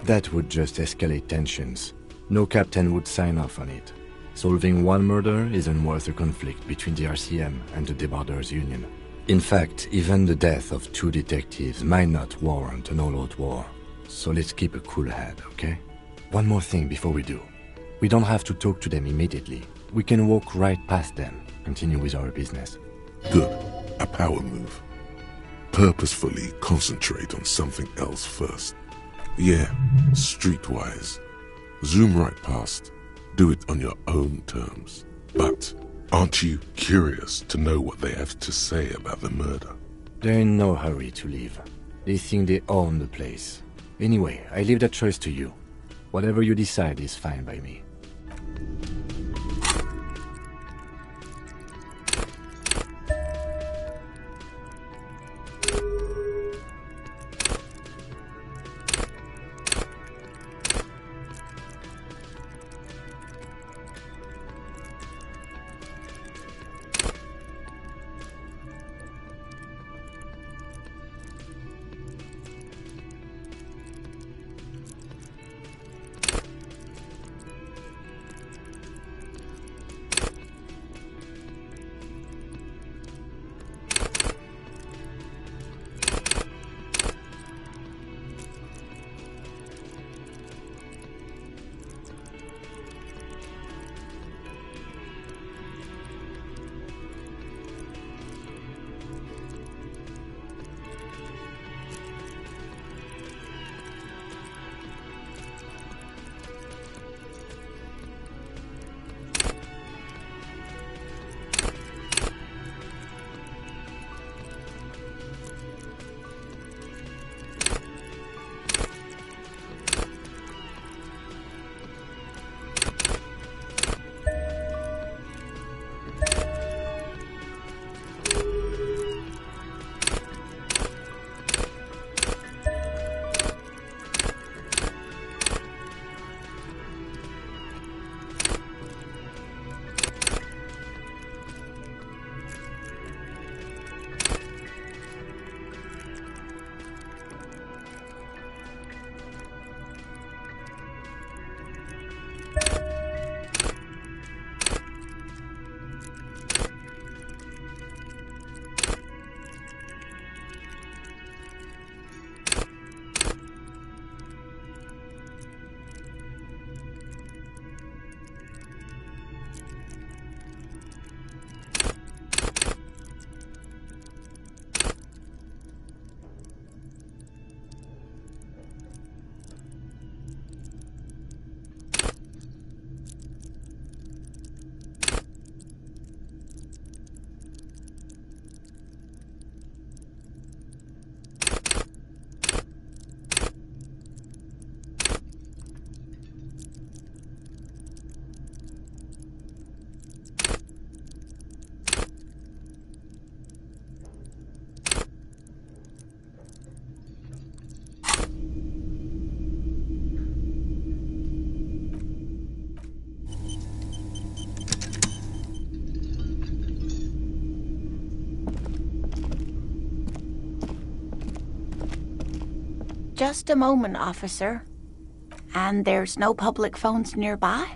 That would just escalate tensions. No captain would sign off on it. Solving one murder isn't worth a conflict between the RCM and the Debarders Union. In fact, even the death of 2 detectives might not warrant an all-out war. So let's keep a cool head, okay? One more thing before we do. We don't have to talk to them immediately. We can walk right past them, continue with our business. Good. A power move. Purposefully concentrate on something else first. Yeah, streetwise. Zoom right past. Do it on your own terms. But aren't you curious to know what they have to say about the murder? They're in no hurry to leave. They think they own the place. Anyway, I leave that choice to you. Whatever you decide is fine by me. Just a moment, officer. And there's no public phones nearby?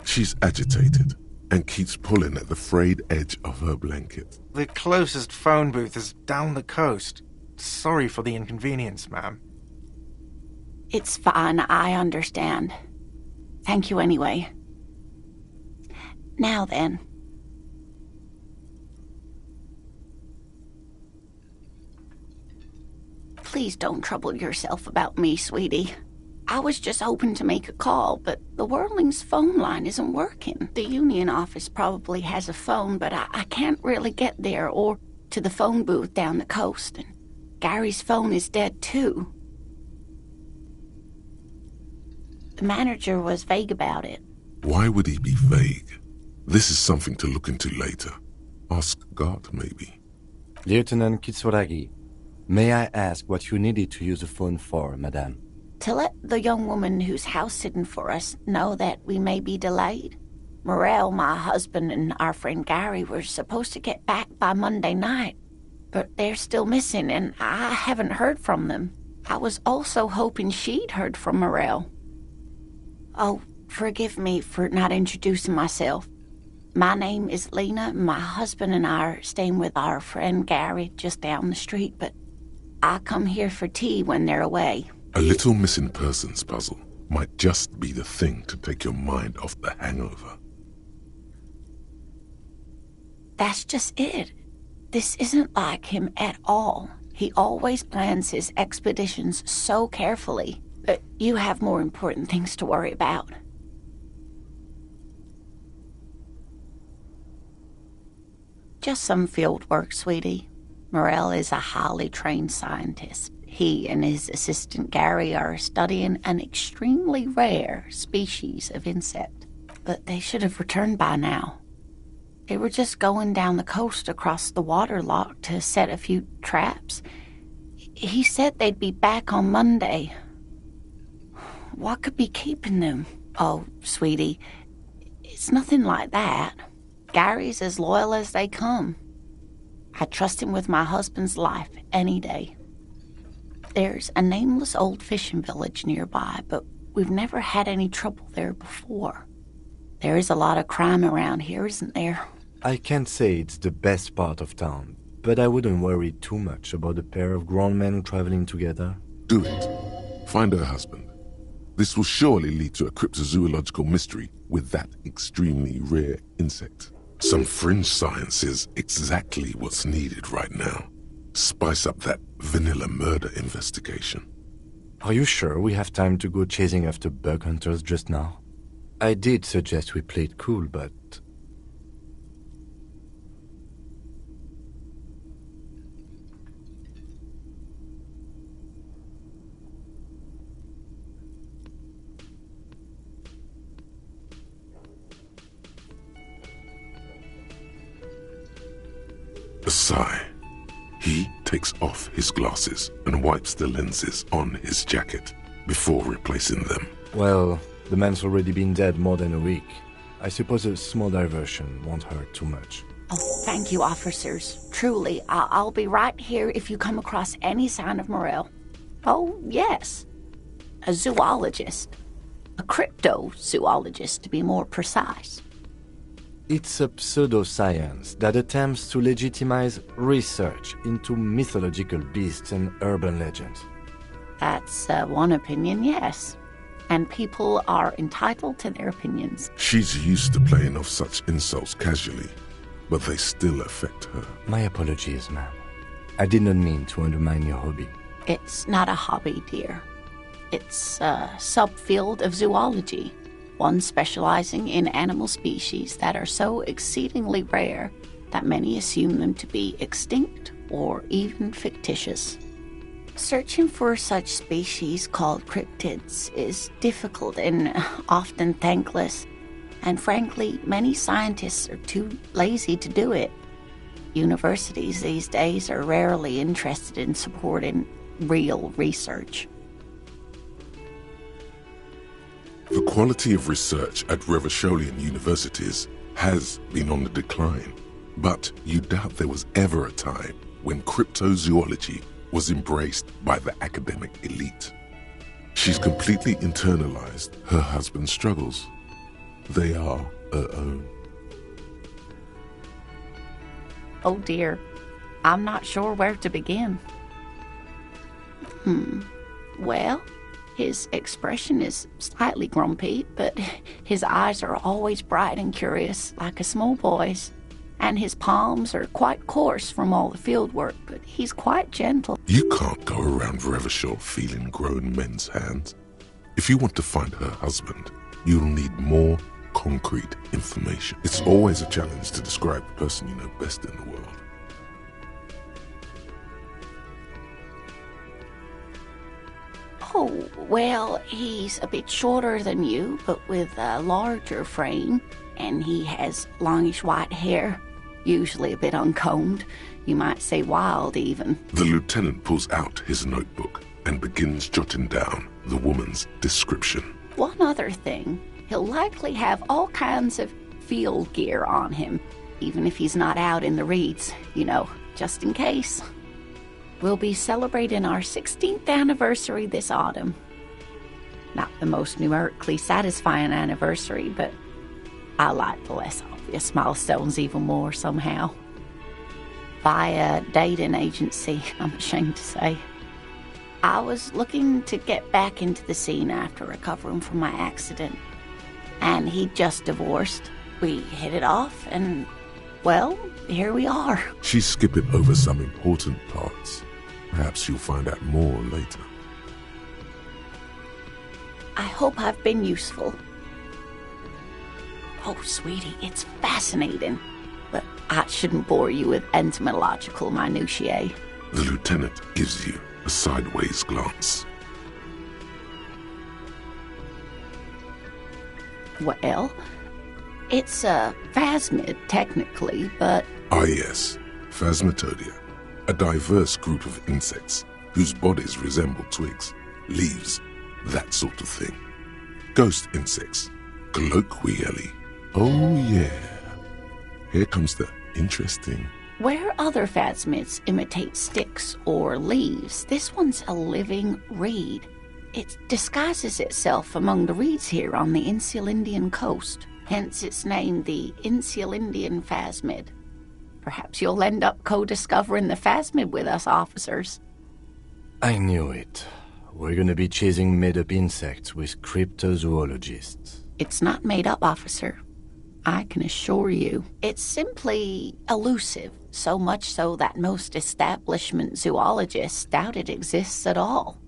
She's agitated and keeps pulling at the frayed edge of her blanket. The closest phone booth is down the coast. Sorry for the inconvenience, ma'am. It's fine, I understand. Thank you anyway. Now then. Please don't trouble yourself about me, sweetie. I was just hoping to make a call, but the Whirling's phone line isn't working. The union office probably has a phone, but I can't really get there or to the phone booth down the coast. And Gary's phone is dead, too. The manager was vague about it. Why would he be vague? This is something to look into later. Ask God, maybe. Lieutenant Kitsuragi, may I ask what you needed to use the phone for, madame? To let the young woman who's house-sitting for us know that we may be delayed. Morel, my husband, and our friend Gary were supposed to get back by Monday night, but they're still missing, and I haven't heard from them. I was also hoping she'd heard from Morel. Oh, forgive me for not introducing myself. My name is Lena. My husband and I are staying with our friend Gary just down the street, but I come here for tea when they're away. A little missing persons puzzle might just be the thing to take your mind off the hangover. That's just it. This isn't like him at all. He always plans his expeditions so carefully. But you have more important things to worry about. Just some field work, sweetie. Morel is a highly trained scientist. He and his assistant Gary are studying an extremely rare species of insect. But they should have returned by now. They were just going down the coast across the water lock to set a few traps. He said they'd be back on Monday. What could be keeping them? Oh, sweetie, it's nothing like that. Gary's as loyal as they come. I trust him with my husband's life any day. There's a nameless old fishing village nearby, but we've never had any trouble there before. There is a lot of crime around here, isn't there? I can't say it's the best part of town, but I wouldn't worry too much about a pair of grown men traveling together. Do it. Find her husband. This will surely lead to a cryptozoological mystery with that extremely rare insect. Some fringe science is exactly what's needed right now. Spice up that vanilla murder investigation. Are you sure we have time to go chasing after bug hunters just now? I did suggest we play it cool, but... A sigh. He takes off his glasses and wipes the lenses on his jacket before replacing them. Well, the man's already been dead more than a week. I suppose a small diversion won't hurt too much. Oh, thank you, officers. Truly, I'll be right here if you come across any sign of Morel. Oh, yes. A zoologist. A cryptozoologist, to be more precise. It's a pseudoscience that attempts to legitimize research into mythological beasts and urban legends. That's one opinion, yes. And people are entitled to their opinions. She's used to playing off such insults casually, but they still affect her. My apologies, ma'am. I did not mean to undermine your hobby. It's not a hobby, dear. It's a subfield of zoology. One specializing in animal species that are so exceedingly rare that many assume them to be extinct or even fictitious. Searching for such species called cryptids is difficult and often thankless, and frankly, many scientists are too lazy to do it. Universities these days are rarely interested in supporting real research. The quality of research at Revacholian universities has been on the decline, but you doubt there was ever a time when cryptozoology was embraced by the academic elite. She's completely internalized her husband's struggles. They are her own. Oh dear, I'm not sure where to begin. Well, his expression is slightly grumpy, but his eyes are always bright and curious, like a small boy's. And his palms are quite coarse from all the field work, but he's quite gentle. You can't go around Revachol feeling grown men's hands. If you want to find her husband, you'll need more concrete information. It's always a challenge to describe the person you know best in the world. Oh, well, he's a bit shorter than you, but with a larger frame, and he has longish white hair, usually a bit uncombed. You might say wild, even. The lieutenant pulls out his notebook and begins jotting down the woman's description. One other thing, he'll likely have all kinds of field gear on him, even if he's not out in the reeds, you know, just in case. We'll be celebrating our 16th anniversary this autumn. Not the most numerically satisfying anniversary, but I like the less obvious milestones even more somehow. Via dating agency, I'm ashamed to say. I was looking to get back into the scene after recovering from my accident, and he'd just divorced. We hit it off, and, well, here we are. She's skipping over some important parts. Perhaps you'll find out more later. I hope I've been useful. Oh, sweetie, it's fascinating. But I shouldn't bore you with entomological minutiae. The lieutenant gives you a sideways glance. Well, it's a phasmid, technically, but... Ah yes, Phasmatodia. A diverse group of insects whose bodies resemble twigs, leaves, that sort of thing. Ghost insects, colloquially. Oh yeah. Here comes the interesting. Where other phasmids imitate sticks or leaves, this one's a living reed. It disguises itself among the reeds here on the Insulindian coast, hence its name, the Insulindian phasmid. Perhaps you'll end up co-discovering the phasmid with us, officers. I knew it. We're gonna be chasing made-up insects with cryptozoologists. It's not made up, officer. I can assure you. It's simply elusive, so much so that most establishment zoologists doubt it exists at all.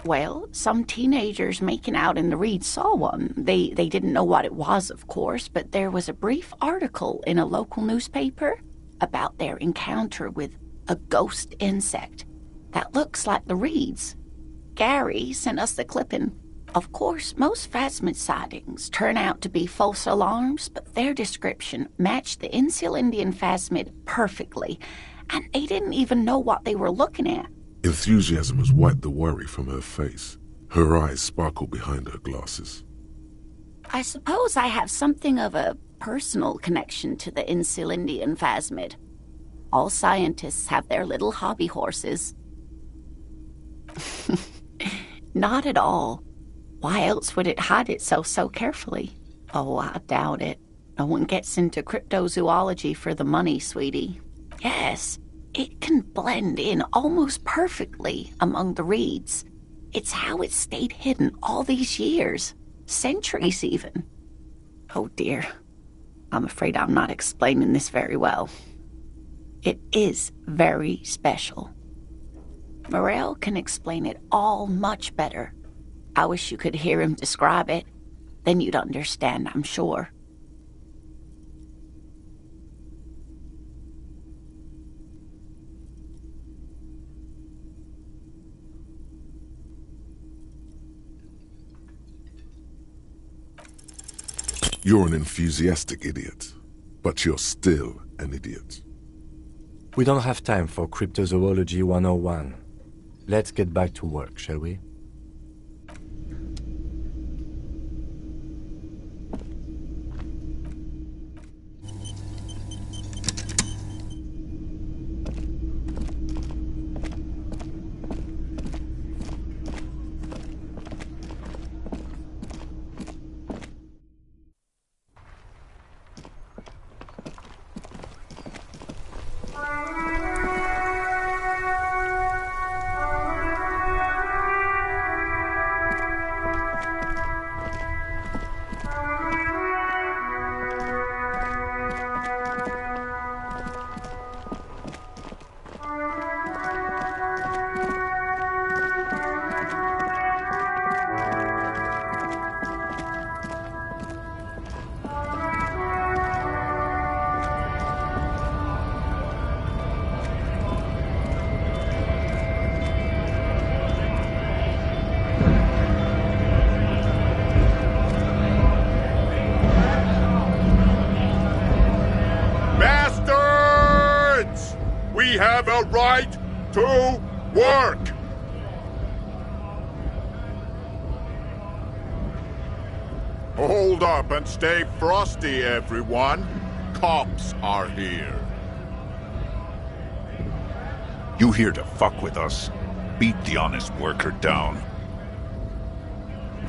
Well, some teenagers making out in the reeds saw one. They didn't know what it was, of course, but there was a brief article in a local newspaper about their encounter with a ghost insect that looks like the reeds. Gary sent us the clipping. Of course, most phasmid sightings turn out to be false alarms, but their description matched the Insulindian phasmid perfectly, and they didn't even know what they were looking at. Enthusiasm has wiped the worry from her face. Her eyes sparkle behind her glasses. I suppose I have something of a personal connection to the Insulindian phasmid. All scientists have their little hobby horses. Not at all. Why else would it hide itself so carefully? Oh, I doubt it. No one gets into cryptozoology for the money, sweetie. Yes, it can blend in almost perfectly among the reeds. It's how it stayed hidden all these years. Centuries, even. Oh, dear. I'm afraid I'm not explaining this very well. It is very special. Morel can explain it all much better. I wish you could hear him describe it. Then you'd understand, I'm sure. You're an enthusiastic idiot, but you're still an idiot. We don't have time for Cryptozoology 101. Let's get back to work, shall we? have a right to work! Hold up and stay frosty, everyone. Cops are here. You here to fuck with us? Beat the honest worker down.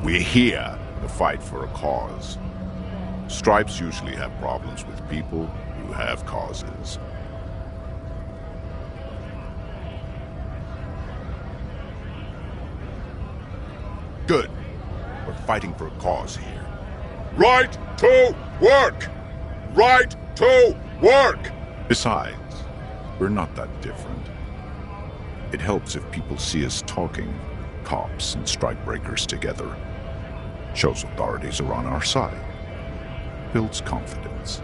We're here to fight for a cause. Stripes usually have problems with people who have causes. Good. We're fighting for a cause here. Right to work! Right to work! Besides, we're not that different. It helps if people see us talking, cops and strikebreakers together. Shows authorities are on our side. Builds confidence.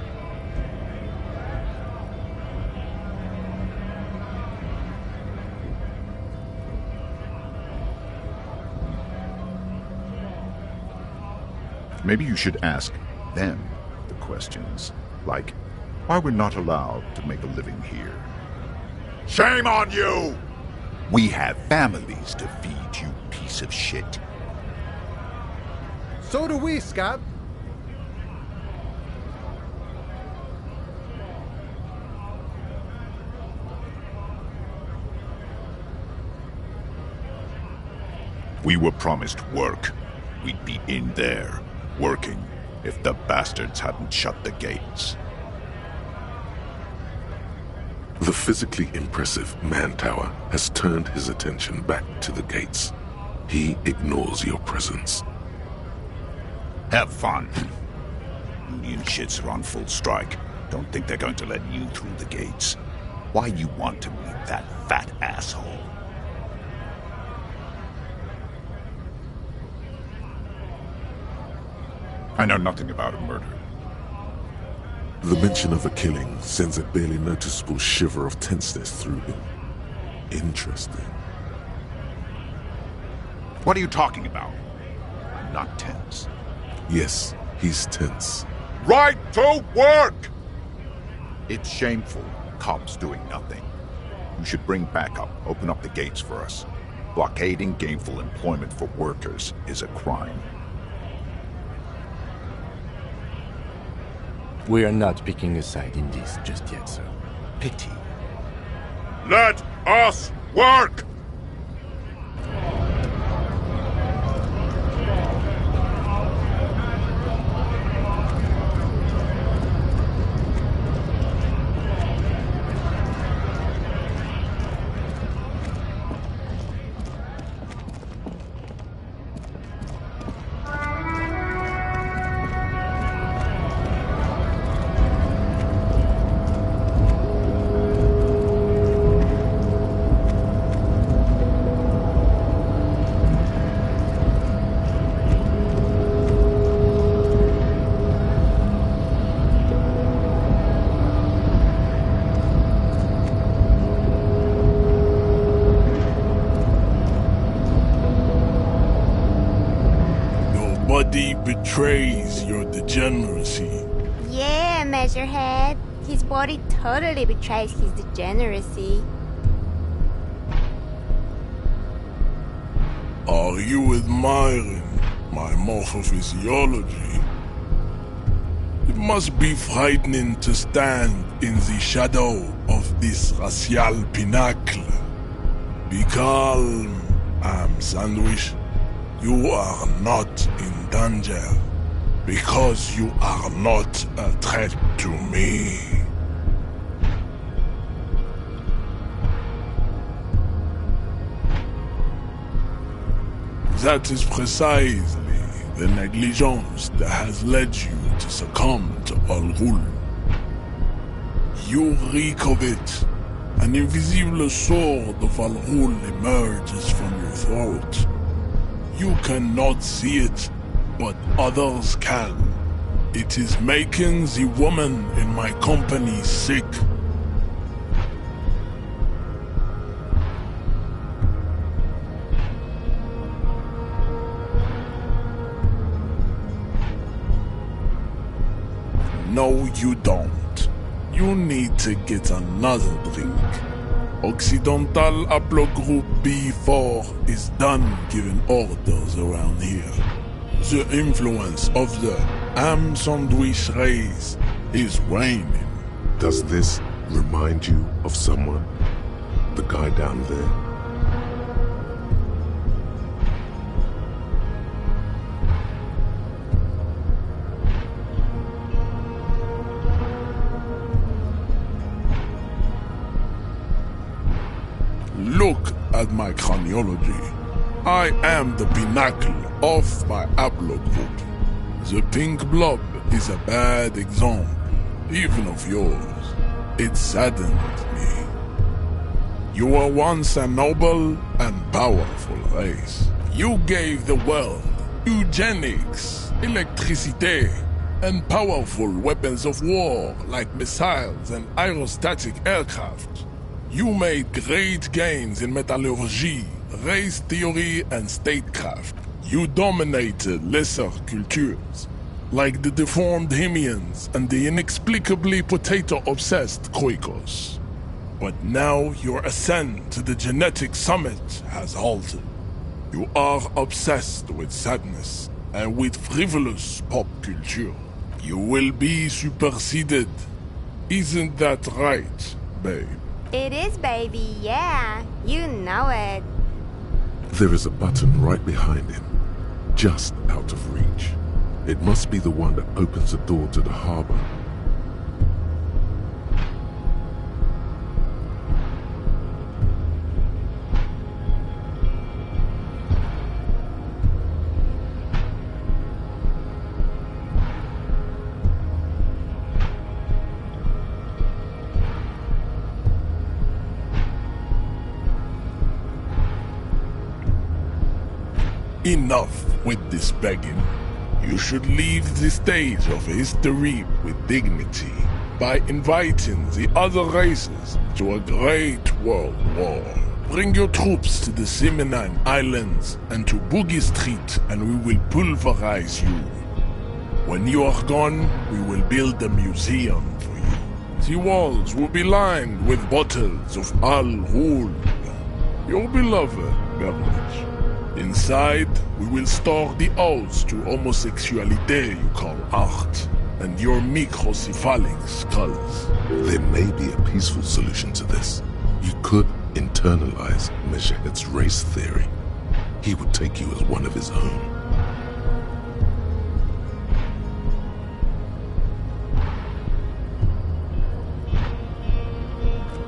Maybe you should ask them the questions, like why we're not allowed to make a living here. Shame on you! We have families to feed, you piece of shit. So do we, Scab. We were promised work. We'd be in there, working, if the bastards hadn't shut the gates. The physically impressive Mantower has turned his attention back to the gates. He ignores your presence. Have fun. Union shits are on full strike. Don't think they're going to let you through the gates. Why you want to meet that fat asshole? I know nothing about a murder. The mention of a killing sends a barely noticeable shiver of tenseness through him. Interesting. What are you talking about? I'm not tense. Yes, he's tense. Right to work! It's shameful. Cops doing nothing. You should bring backup. Open up the gates for us. Blockading gainful employment for workers is a crime. We are not picking a side in this just yet, sir. Pity. Let us work! Nobody betrays your degeneracy. Yeah, Measurehead. His body totally betrays his degeneracy. Are you admiring my morphophysiology? It must be frightening to stand in the shadow of this racial pinnacle. Be calm, I'm Sandwich. You are not in danger, because you are not a threat to me. That is precisely the negligence that has led you to succumb to Al Ghul. You reek of it. An invisible sword of Al Ghul emerges from your throat. You cannot see it, but others can. It is making the woman in my company sick. No, you don't. You need to get another drink. Occidental Haplogroup B4 is done giving orders around here. The influence of the ham sandwich race is waning. Does this remind you of someone? The guy down there? Look at my craniology. I am the pinnacle of my haplogroup. The pink blob is a bad example, even of yours. It saddens me. You were once a noble and powerful race. You gave the world eugenics, electricity, and powerful weapons of war like missiles and aerostatic aircraft. You made great gains in metallurgy, race theory, and statecraft. You dominated lesser cultures, like the deformed Hemians and the inexplicably potato-obsessed Quakers. But now your ascent to the genetic summit has halted. You are obsessed with sadness and with frivolous pop culture. You will be superseded. Isn't that right, babe? It is, baby, yeah. You know it. There is a button right behind him, just out of reach. It must be the one that opens the door to the harbor. Enough with this begging. You should leave the stage of history with dignity by inviting the other races to a great world war. Bring your troops to the Seminine Islands and to Boogie Street, and we will pulverize you. When you are gone, we will build a museum for you. The walls will be lined with bottles of Al Ghul, your beloved beverage. Inside, we will store the odes to homosexuality you call art, and your microcephalic skulls. There may be a peaceful solution to this. You could internalize Meshached's race theory. He would take you as one of his own.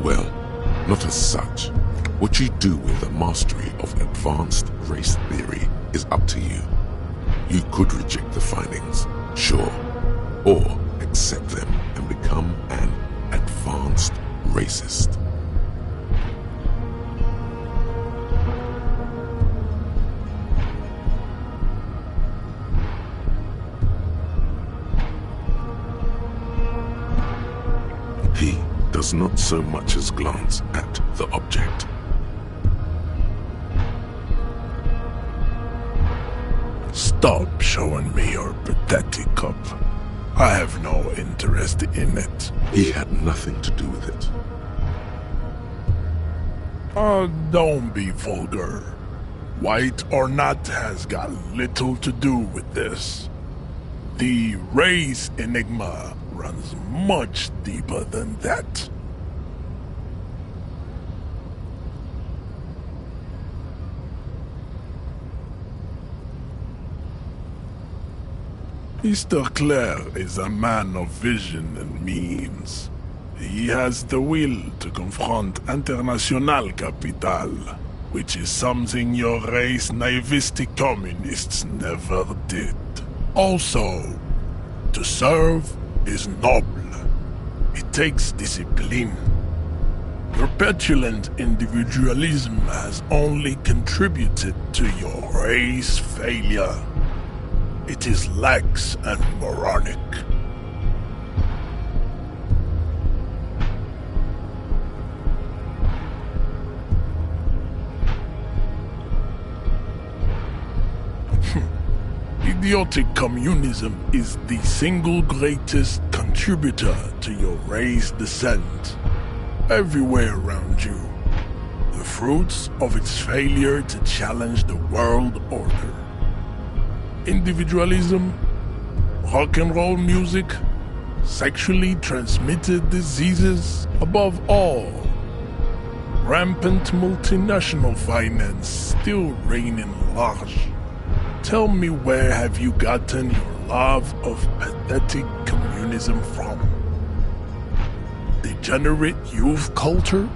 Well, not as such. What you do with the mastery of advanced race theory is up to you. You could reject the findings, sure, or accept them and become an advanced racist. He does not so much as glance at the object. Stop showing me your pathetic cup. I have no interest in it. He had nothing to do with it. Don't be vulgar. White or not has got little to do with this. The race enigma runs much deeper than that. Mr. Clare is a man of vision and means. He has the will to confront international capital, which is something your race naivistic communists never did. Also, to serve is noble. It takes discipline. Your petulant individualism has only contributed to your race failure. It is lax and moronic. Idiotic communism is the single greatest contributor to your race descent. Everywhere around you, the fruits of its failure to challenge the world order. Individualism, rock and roll music, sexually transmitted diseases, above all, rampant multinational finance still reigning large. Tell me, where have you gotten your love of pathetic communism from? Degenerate youth culture?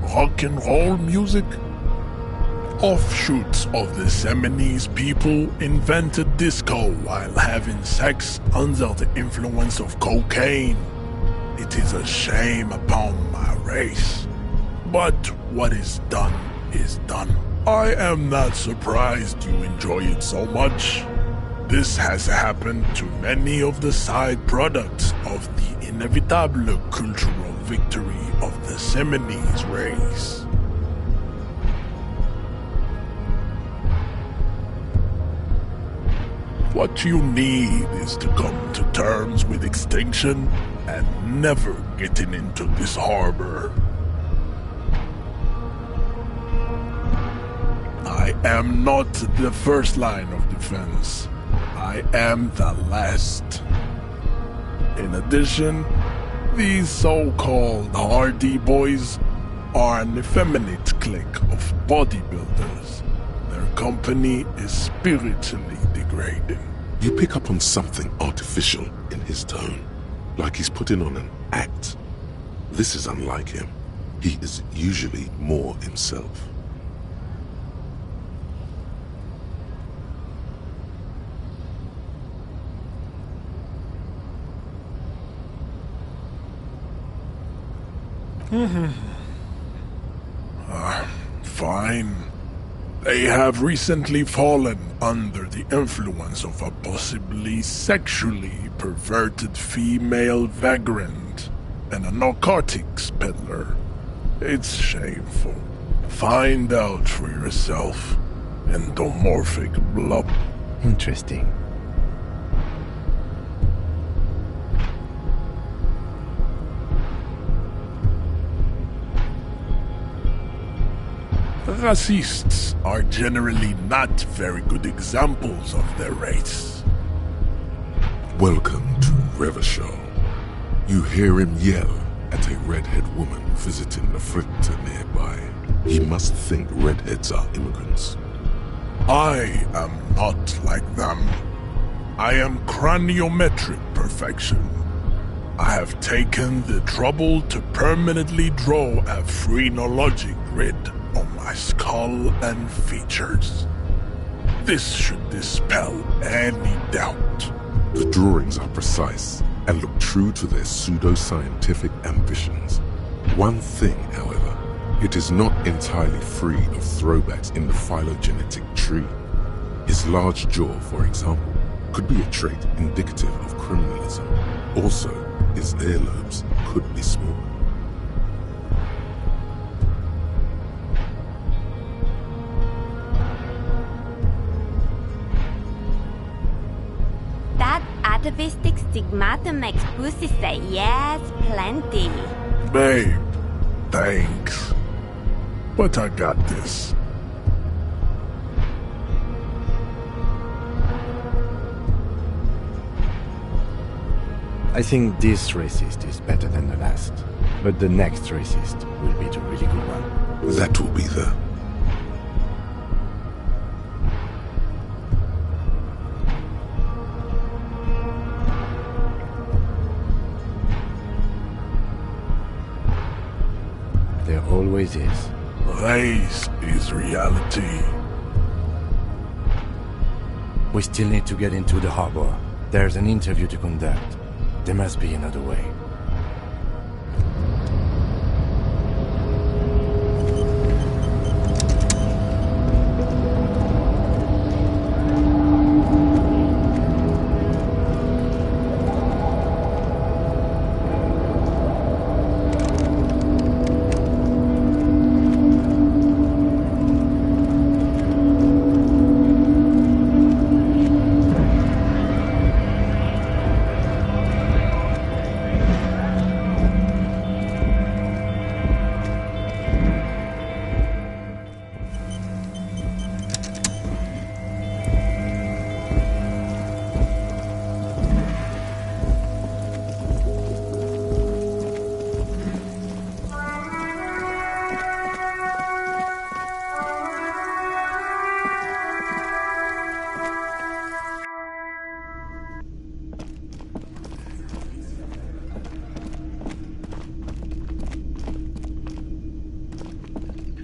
Rock and roll music? Offshoots of the Seminoles people invented disco while having sex under the influence of cocaine. It is a shame upon my race. But what is done is done. I am not surprised you enjoy it so much. This has happened to many of the side products of the inevitable cultural victory of the Seminoles race. What you need is to come to terms with extinction and never getting into this harbor. I am not the first line of defense. I am the last. In addition, these so-called Hardy Boys are an effeminate clique of bodybuilders. Their company is spiritually degrading. You pick up on something artificial in his tone, like he's putting on an act. This is unlike him. He is usually more himself. Fine. They have recently fallen under the influence of a possibly sexually perverted female vagrant and a narcotics peddler. It's shameful. Find out for yourself. Endomorphic blob. Interesting. Racists are generally not very good examples of their race. Welcome to Revachol. You hear him yell at a redhead woman visiting the fritter nearby. He must think redheads are immigrants. I am not like them. I am craniometric perfection. I have taken the trouble to permanently draw a phrenologic grid on my skull and features. This should dispel any doubt. The drawings are precise and look true to their pseudo-scientific ambitions. One thing, however, it is not entirely free of throwbacks in the phylogenetic tree. His large jaw, for example, could be a trait indicative of criminalism. Also, his earlobes could be small. That atavistic stigmata makes pussy say yes plenty. Babe, thanks. But I got this. I think this racist is better than the last, but the next racist will be the really good one. That will be the... There always is. Race is reality. We still need to get into the harbor. There's an interview to conduct. There must be another way.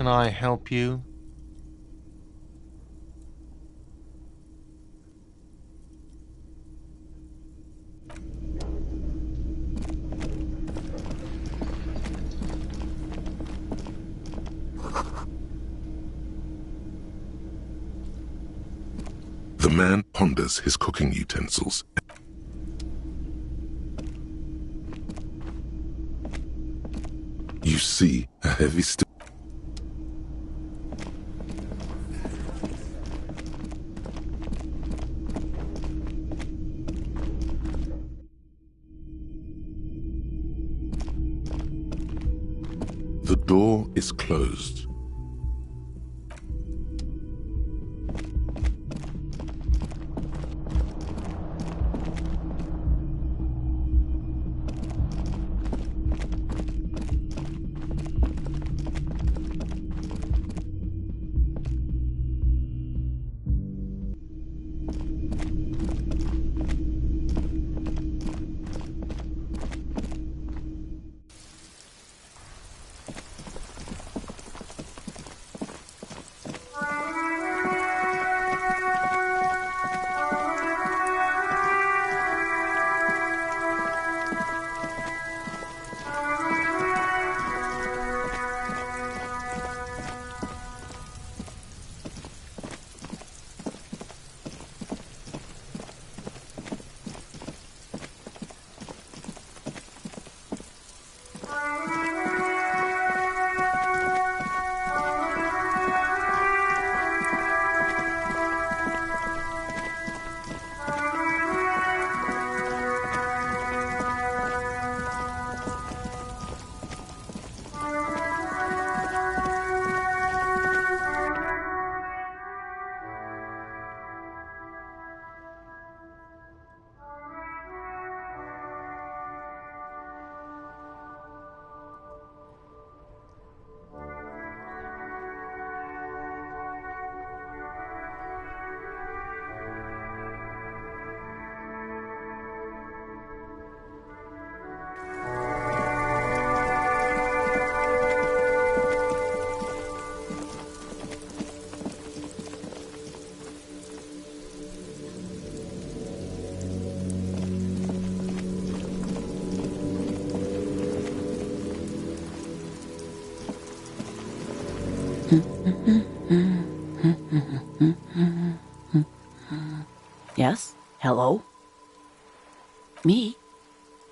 can I help you? The man ponders his cooking utensils. You see a heavy stone. The door is closed. Yes? Hello? Me?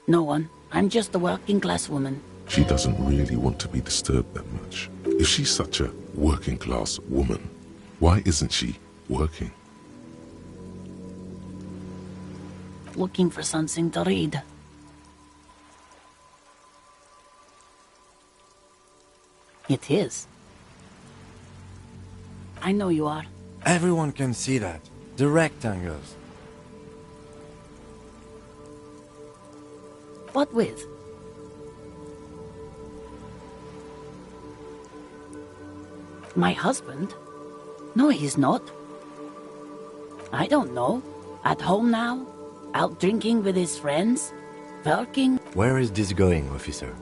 No one. I'm just a working class woman. She doesn't really want to be disturbed that much. If she's such a working class woman, why isn't she working? Looking for something to read. It is. I know you are. Everyone can see that. The rectangles. What with? My husband? No, he's not. I don't know. At home now? Out drinking with his friends? Working? Where is this going, officer?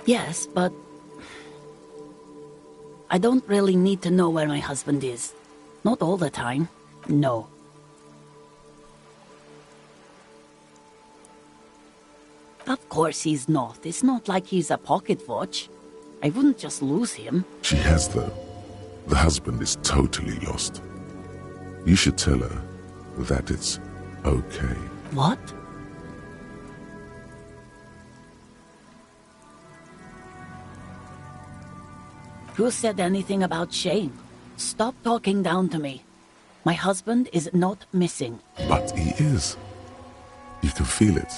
Yes, but I don't really need to know where my husband is. Not all the time. No. Of course he's not. It's not like he's a pocket watch. I wouldn't just lose him. She has, though. The husband is totally lost. You should tell her that it's okay. What? Who said anything about shame? Stop talking down to me. My husband is not missing. But he is. You can feel it.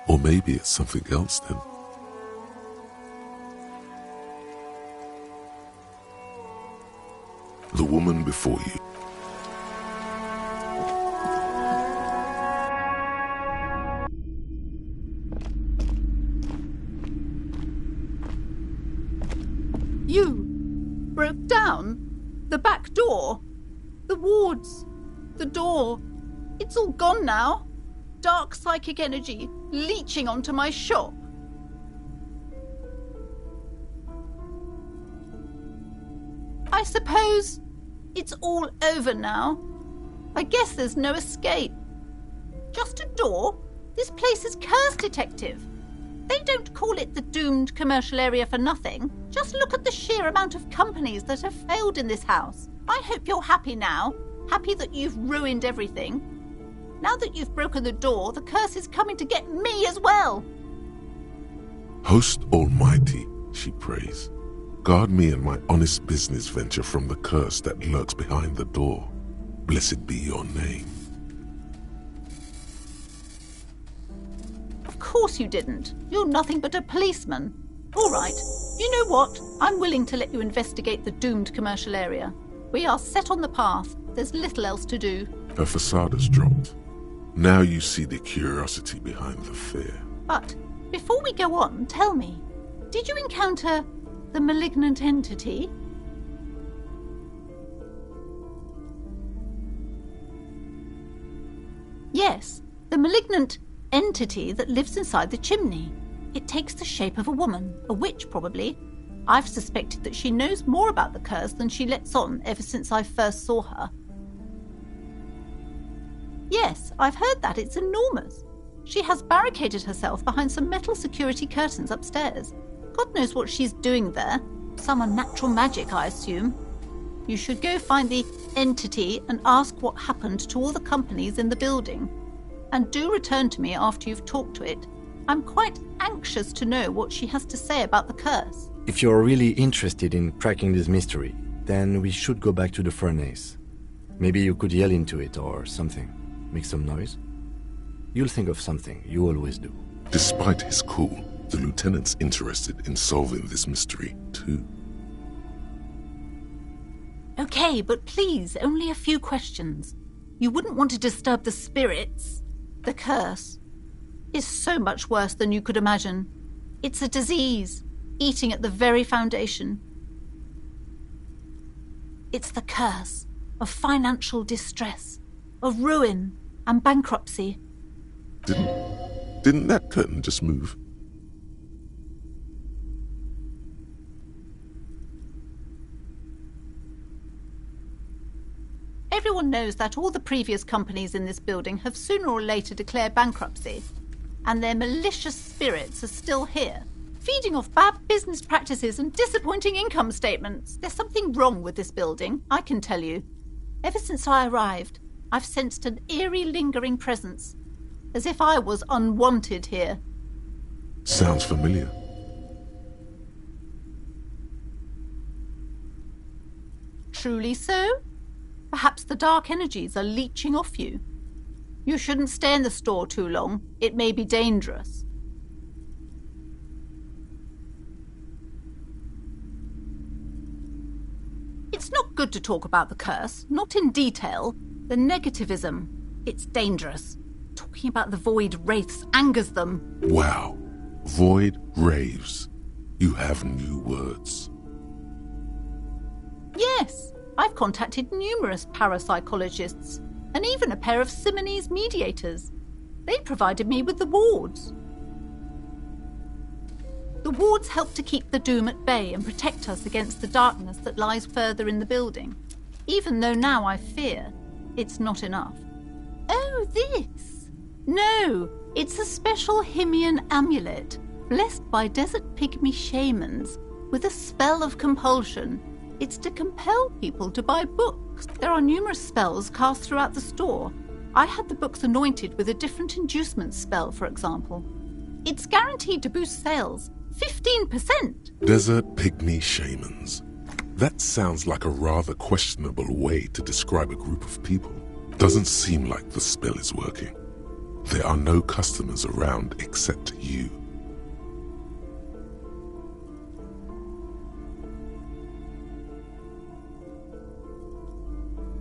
Or maybe it's something else then. The woman before you. You broke down the back door, the wards, the door. It's all gone now. Dark psychic energy leeching onto my shop. I suppose it's all over now. I guess there's no escape. Just a door? This place is cursed, Detective. They don't call it the doomed commercial area for nothing. Just look at the sheer amount of companies that have failed in this house. I hope you're happy now. Happy that you've ruined everything. Now that you've broken the door, the curse is coming to get me as well. Host Almighty, she prays, guard me and my honest business venture from the curse that lurks behind the door. Blessed be your name. Of course you didn't. You're nothing but a policeman. All right. You know what? I'm willing to let you investigate the doomed commercial area. We are set on the path. There's little else to do. Her facade has dropped. Now you see the curiosity behind the fear. But before we go on, tell me, did you encounter the malignant entity? Yes, the malignant entity that lives inside the chimney. It takes the shape of a woman, a witch probably. I've suspected that she knows more about the curse than she lets on ever since I first saw her. Yes, I've heard that. It's enormous. She has barricaded herself behind some metal security curtains upstairs. God knows what she's doing there. Some unnatural magic, I assume. You should go find the entity and ask what happened to all the companies in the building. And do return to me after you've talked to it. I'm quite anxious to know what she has to say about the curse. If you're really interested in cracking this mystery, then we should go back to the furnace. Maybe you could yell into it or something. Make some noise. You'll think of something. You always do. Despite his cool, the lieutenant's interested in solving this mystery, too. Okay, but please, only a few questions. You wouldn't want to disturb the spirits. The curse is so much worse than you could imagine. It's a disease, eating at the very foundation. It's the curse of financial distress, of ruin and bankruptcy. Didn't that curtain just move? Everyone knows that all the previous companies in this building have sooner or later declared bankruptcy, and their malicious spirits are still here, feeding off bad business practices and disappointing income statements. There's something wrong with this building, I can tell you. Ever since I arrived, I've sensed an eerie, lingering presence, as if I was unwanted here. Sounds familiar. Truly so? Perhaps the dark energies are leeching off you. You shouldn't stay in the store too long. It may be dangerous. It's not good to talk about the curse, not in detail. The negativism, it's dangerous. Talking about the void wraiths angers them. Wow. Void raves. You have new words. Yes, I've contacted numerous parapsychologists and even a pair of Simonese mediators. They provided me with the wards. The wards help to keep the doom at bay and protect us against the darkness that lies further in the building, even though now I fear it's not enough. Oh, this? No, it's a special Himian amulet, blessed by desert pygmy shamans, with a spell of compulsion. It's to compel people to buy books. There are numerous spells cast throughout the store. I had the books anointed with a different inducement spell, for example. It's guaranteed to boost sales 15%. Desert pygmy shamans. That sounds like a rather questionable way to describe a group of people. Doesn't seem like the spell is working. There are no customers around except you.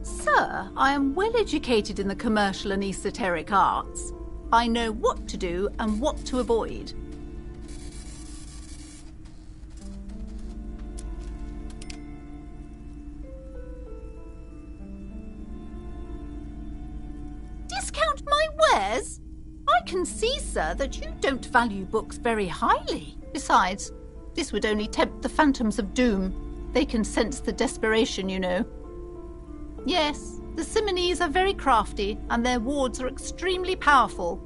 Sir, I am well educated in the commercial and esoteric arts. I know what to do and what to avoid. Discount my wares? I can see, sir, that you don't value books very highly. Besides, this would only tempt the phantoms of doom. They can sense the desperation, you know. Yes, the Simonese are very crafty, and their wards are extremely powerful.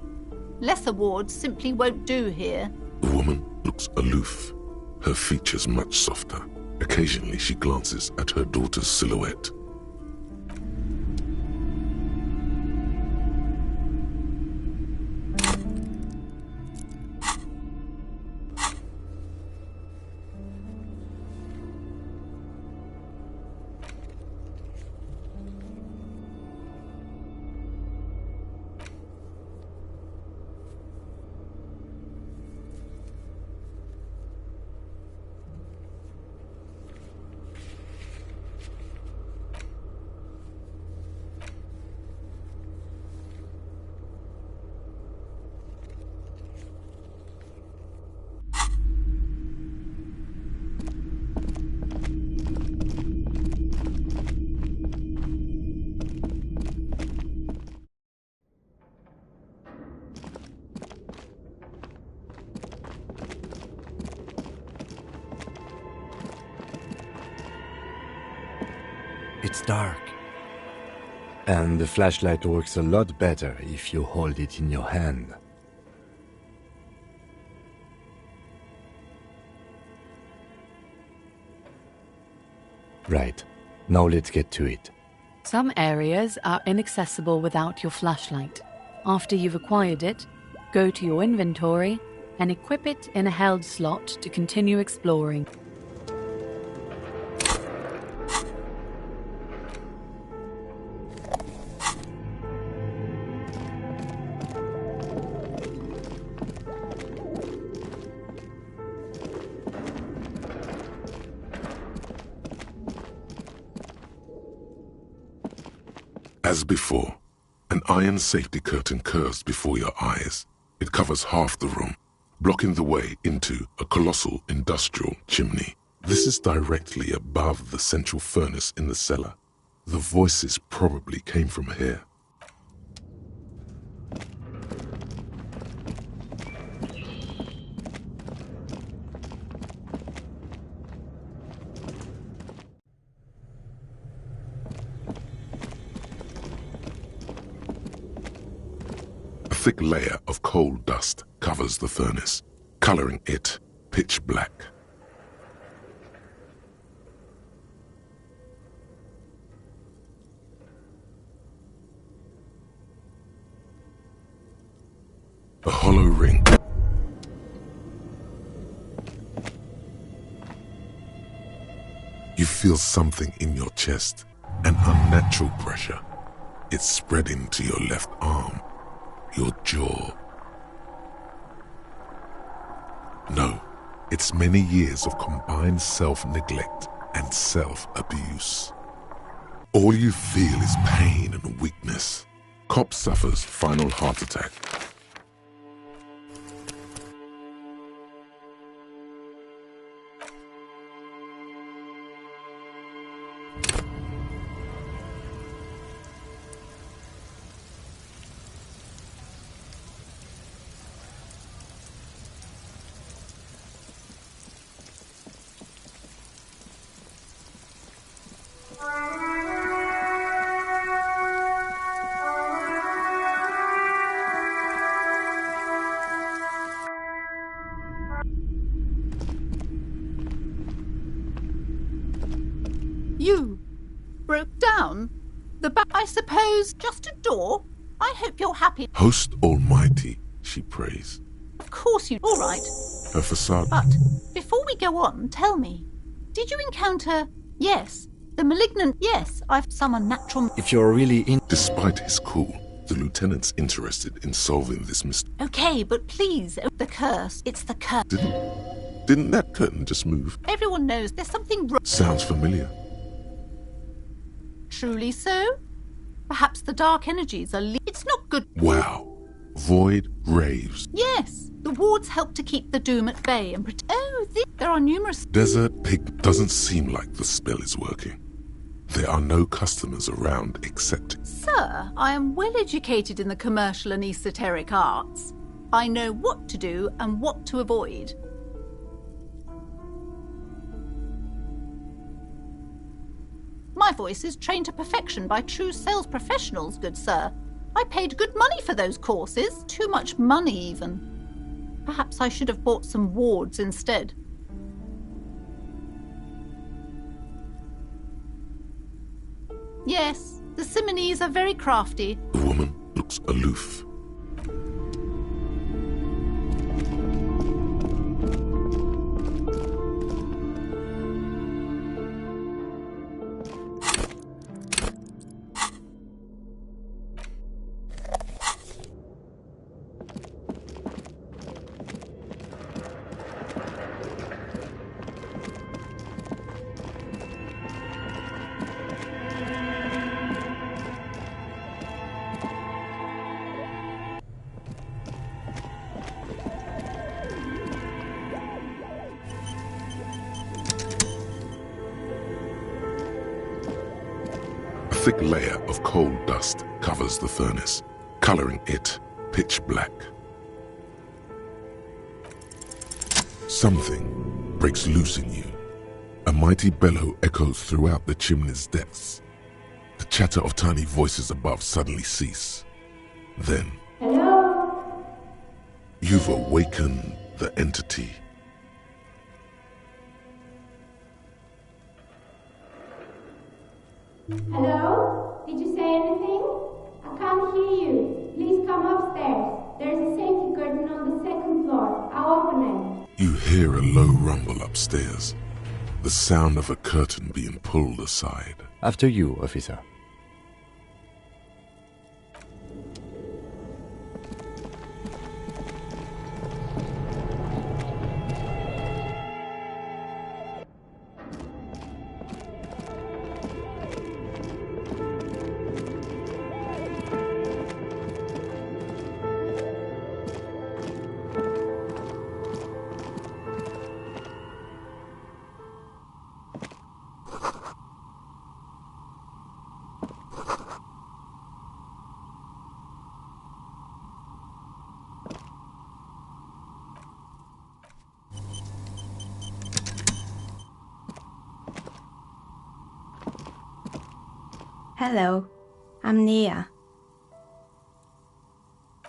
Lesser wards simply won't do here. The woman looks aloof, her features much softer. Occasionally she glances at her daughter's silhouette. It's dark. And the flashlight works a lot better if you hold it in your hand. Right. Now let's get to it. Some areas are inaccessible without your flashlight. After you've acquired it, go to your inventory and equip it in a held slot to continue exploring. As before, an iron safety curtain curves before your eyes. It covers half the room, blocking the way into a colossal industrial chimney. This is directly above the central furnace in the cellar. The voices probably came from here. A thick layer of coal dust covers the furnace, coloring it pitch black. A hollow ring. You feel something in your chest, an unnatural pressure. It's spreading to your left arm. Your jaw. No, it's many years of combined self-neglect and self-abuse. All you feel is pain and weakness. Cop suffers final heart attack. You broke down? The back, I suppose, just a door? I hope you're happy. Host Almighty, she prays. Of course you... All right. Her facade. But before we go on, tell me, did you encounter... Yes, the malignant... Yes, I've some unnatural... If you're really in... Despite his cool, the lieutenant's interested in solving this mystery. Okay, but please, the curse. It's the curse. Didn't that curtain just move? Everyone knows there's something wrong. Sounds familiar. Truly so? Perhaps the dark energies are... It's not good. Wow. Void raves. Yes, the wards help to keep the doom at bay and protect... Oh, there are numerous... Desert Pig doesn't seem like the spell is working. There are no customers around except... Sir, I am well educated in the commercial and esoteric arts. I know what to do and what to avoid. My voice is trained to perfection by true sales professionals, good sir. I paid good money for those courses, too much money even. Perhaps I should have bought some wards instead. Yes, the Simonese are very crafty. The woman looks aloof. A thick layer of coal dust covers the furnace, coloring it pitch black. Something breaks loose in you. A mighty bellow echoes throughout the chimney's depths. The chatter of tiny voices above suddenly cease. Then, Hello? You've awakened the entity. Hello? Did you say anything? I can't hear you. Please come upstairs. There's a safety curtain on the second floor. I'll open it. You hear a low rumble upstairs, the sound of a curtain being pulled aside. After you, officer. Hello, I'm Nia.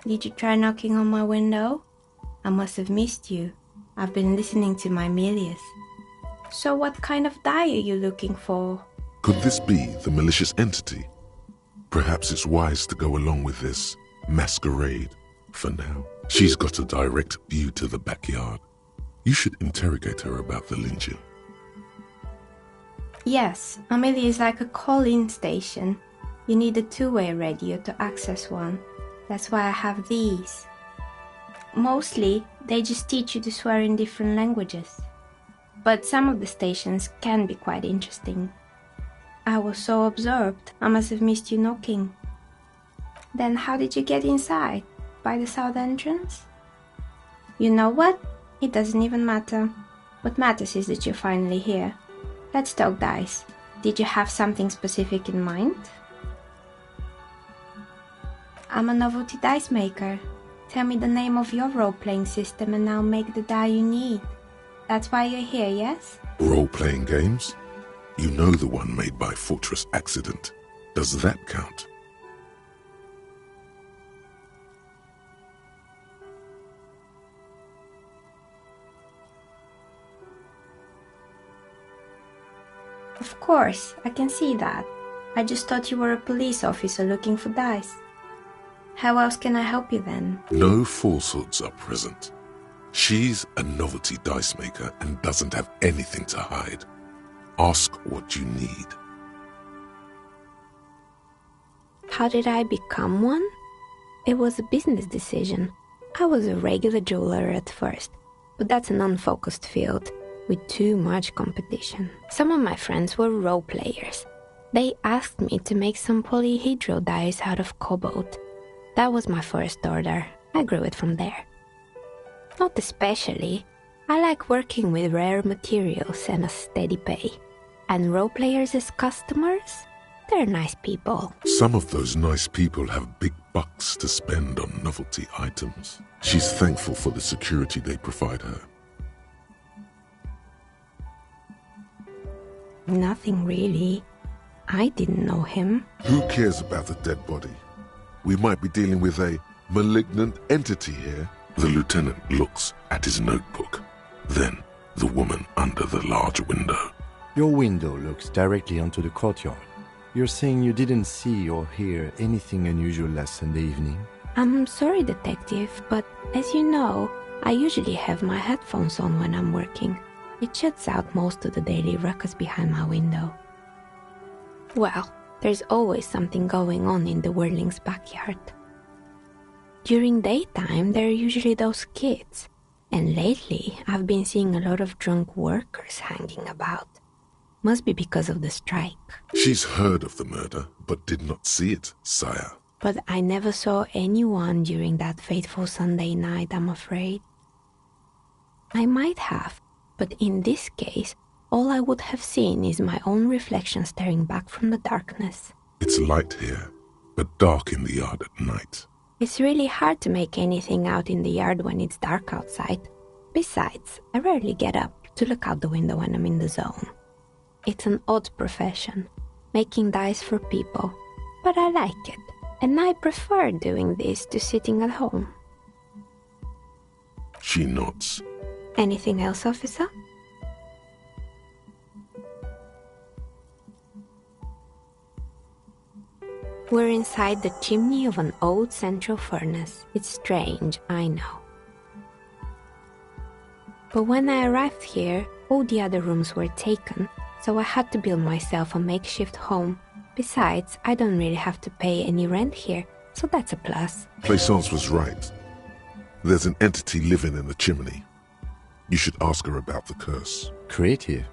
Did you try knocking on my window? I must have missed you. I've been listening to my Milius. So what kind of die are you looking for? Could this be the malicious entity? Perhaps it's wise to go along with this masquerade for now. She's got a direct view to the backyard. You should interrogate her about the lynching. Yes, Amelia is like a call-in station. You need a two-way radio to access one. That's why I have these. Mostly, they just teach you to swear in different languages. But some of the stations can be quite interesting. I was so absorbed, I must have missed you knocking. Then how did you get inside? By the south entrance? You know what? It doesn't even matter. What matters is that you're finally here. Let's talk dice. Did you have something specific in mind? I'm a novelty dice maker. Tell me the name of your role-playing system and I'll make the die you need. That's why you're here, yes? Role-playing games? You know the one made by Fortress Accident. Does that count? Of course, I can see that. I just thought you were a police officer looking for dice. How else can I help you then? No falsehoods are present. She's a novelty dice maker and doesn't have anything to hide. Ask what you need. How did I become one? It was a business decision. I was a regular jeweler at first, but that's an unfocused field with too much competition. Some of my friends were role players. They asked me to make some polyhedral dice out of cobalt. That was my first order. I grew it from there. Not especially. I like working with rare materials and a steady pay. And role players as customers? They're nice people. Some of those nice people have big bucks to spend on novelty items. She's thankful for the security they provide her. Nothing really. I didn't know him. Who cares about the dead body? We might be dealing with a malignant entity here. The lieutenant looks at his notebook. Then, the woman under the large window. Your window looks directly onto the courtyard. You're saying you didn't see or hear anything unusual last Sunday evening? I'm sorry, Detective, but as you know, I usually have my headphones on when I'm working. It shuts out most of the daily ruckus behind my window. Well, there's always something going on in the Whirling's backyard. During daytime, there are usually those kids, and lately I've been seeing a lot of drunk workers hanging about. Must be because of the strike. She's heard of the murder, but did not see it, sire. But I never saw anyone during that fateful Sunday night, I'm afraid. I might have, but in this case, all I would have seen is my own reflection staring back from the darkness. It's light here, but dark in the yard at night. It's really hard to make anything out in the yard when it's dark outside. Besides, I rarely get up to look out the window when I'm in the zone. It's an odd profession, making dice for people, but I like it, and I prefer doing this to sitting at home. She nods. Anything else, officer? We're inside the chimney of an old central furnace. It's strange, I know. But when I arrived here, all the other rooms were taken, so I had to build myself a makeshift home. Besides, I don't really have to pay any rent here, so that's a plus. Plaisance was right. There's an entity living in the chimney. You should ask her about the curse. Creative.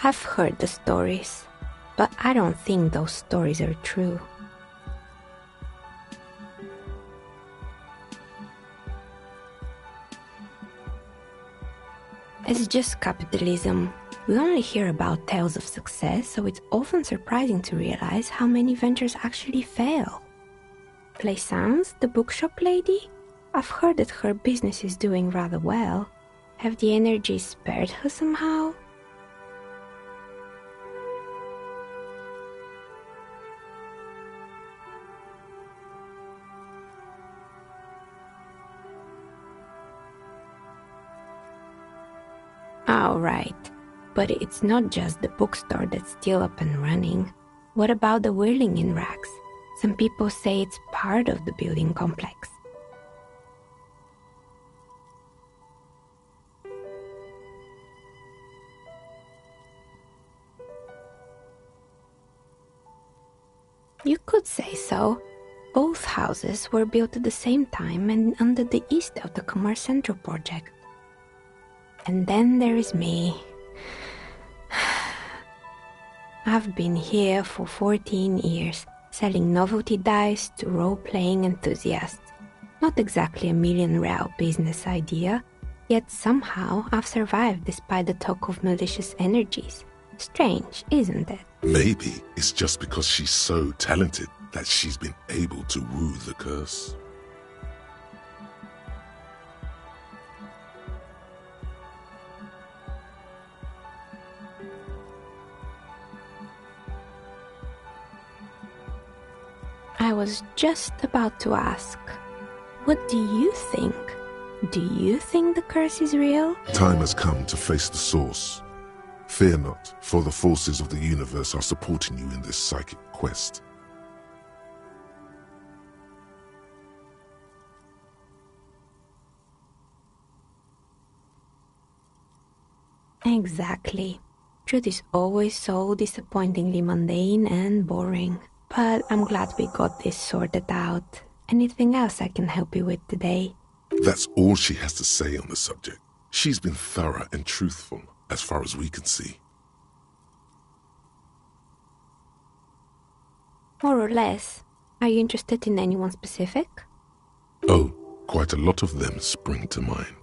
I've heard the stories, but I don't think those stories are true. It's just capitalism. We only hear about tales of success, so it's often surprising to realize how many ventures actually fail. Plaisance, the bookshop lady? I've heard that her business is doing rather well. Have the energy spared her somehow? All right, but it's not just the bookstore that's still up and running. What about the Whirling in rags? Some people say it's part of the building complex. You could say so. Both houses were built at the same time and under the East of the Commerce Central project. And then there is me. I've been here for 14 years, selling novelty dice to role-playing enthusiasts. Not exactly a million-real business idea, yet somehow I've survived despite the talk of malicious energies. Strange, isn't it? Maybe it's just because she's so talented that she's been able to woo the curse. I was just about to ask, what do you think? Do you think the curse is real? Time has come to face the source. Fear not, for the forces of the universe are supporting you in this psychic quest. Exactly. Truth is always so disappointingly mundane and boring. But I'm glad we got this sorted out. Anything else I can help you with today? That's all she has to say on the subject. She's been thorough and truthful, as far as we can see. More or less. Are you interested in anyone specific? Oh, quite a lot of them spring to mind.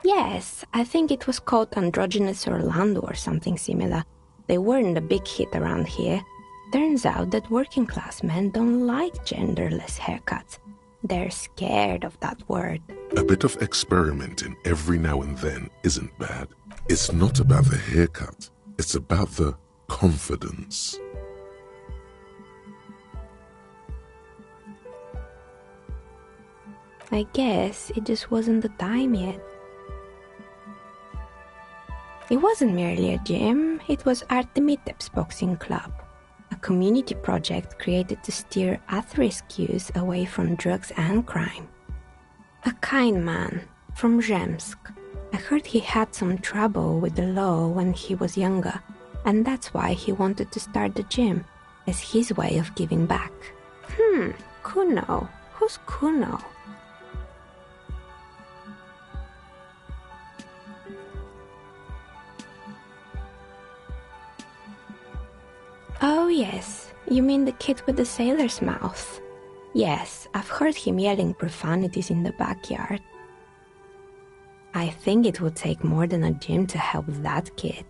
Yes, I think it was called Androgynous Orlando or something similar. They weren't a big hit around here. Turns out that working class men don't like genderless haircuts. They're scared of that word. A bit of experimenting every now and then isn't bad. It's not about the haircut. It's about the confidence. I guess it just wasn't the time yet. It wasn't merely a gym, it was Artemiteps Boxing Club, a community project created to steer at-risk youth away from drugs and crime. A kind man from Zemsk. I heard he had some trouble with the law when he was younger, and that's why he wanted to start the gym, as his way of giving back. Kuno. Who's Kuno? Oh yes, you mean the kid with the sailor's mouth. Yes, I've heard him yelling profanities in the backyard. I think it would take more than a gym to help that kid.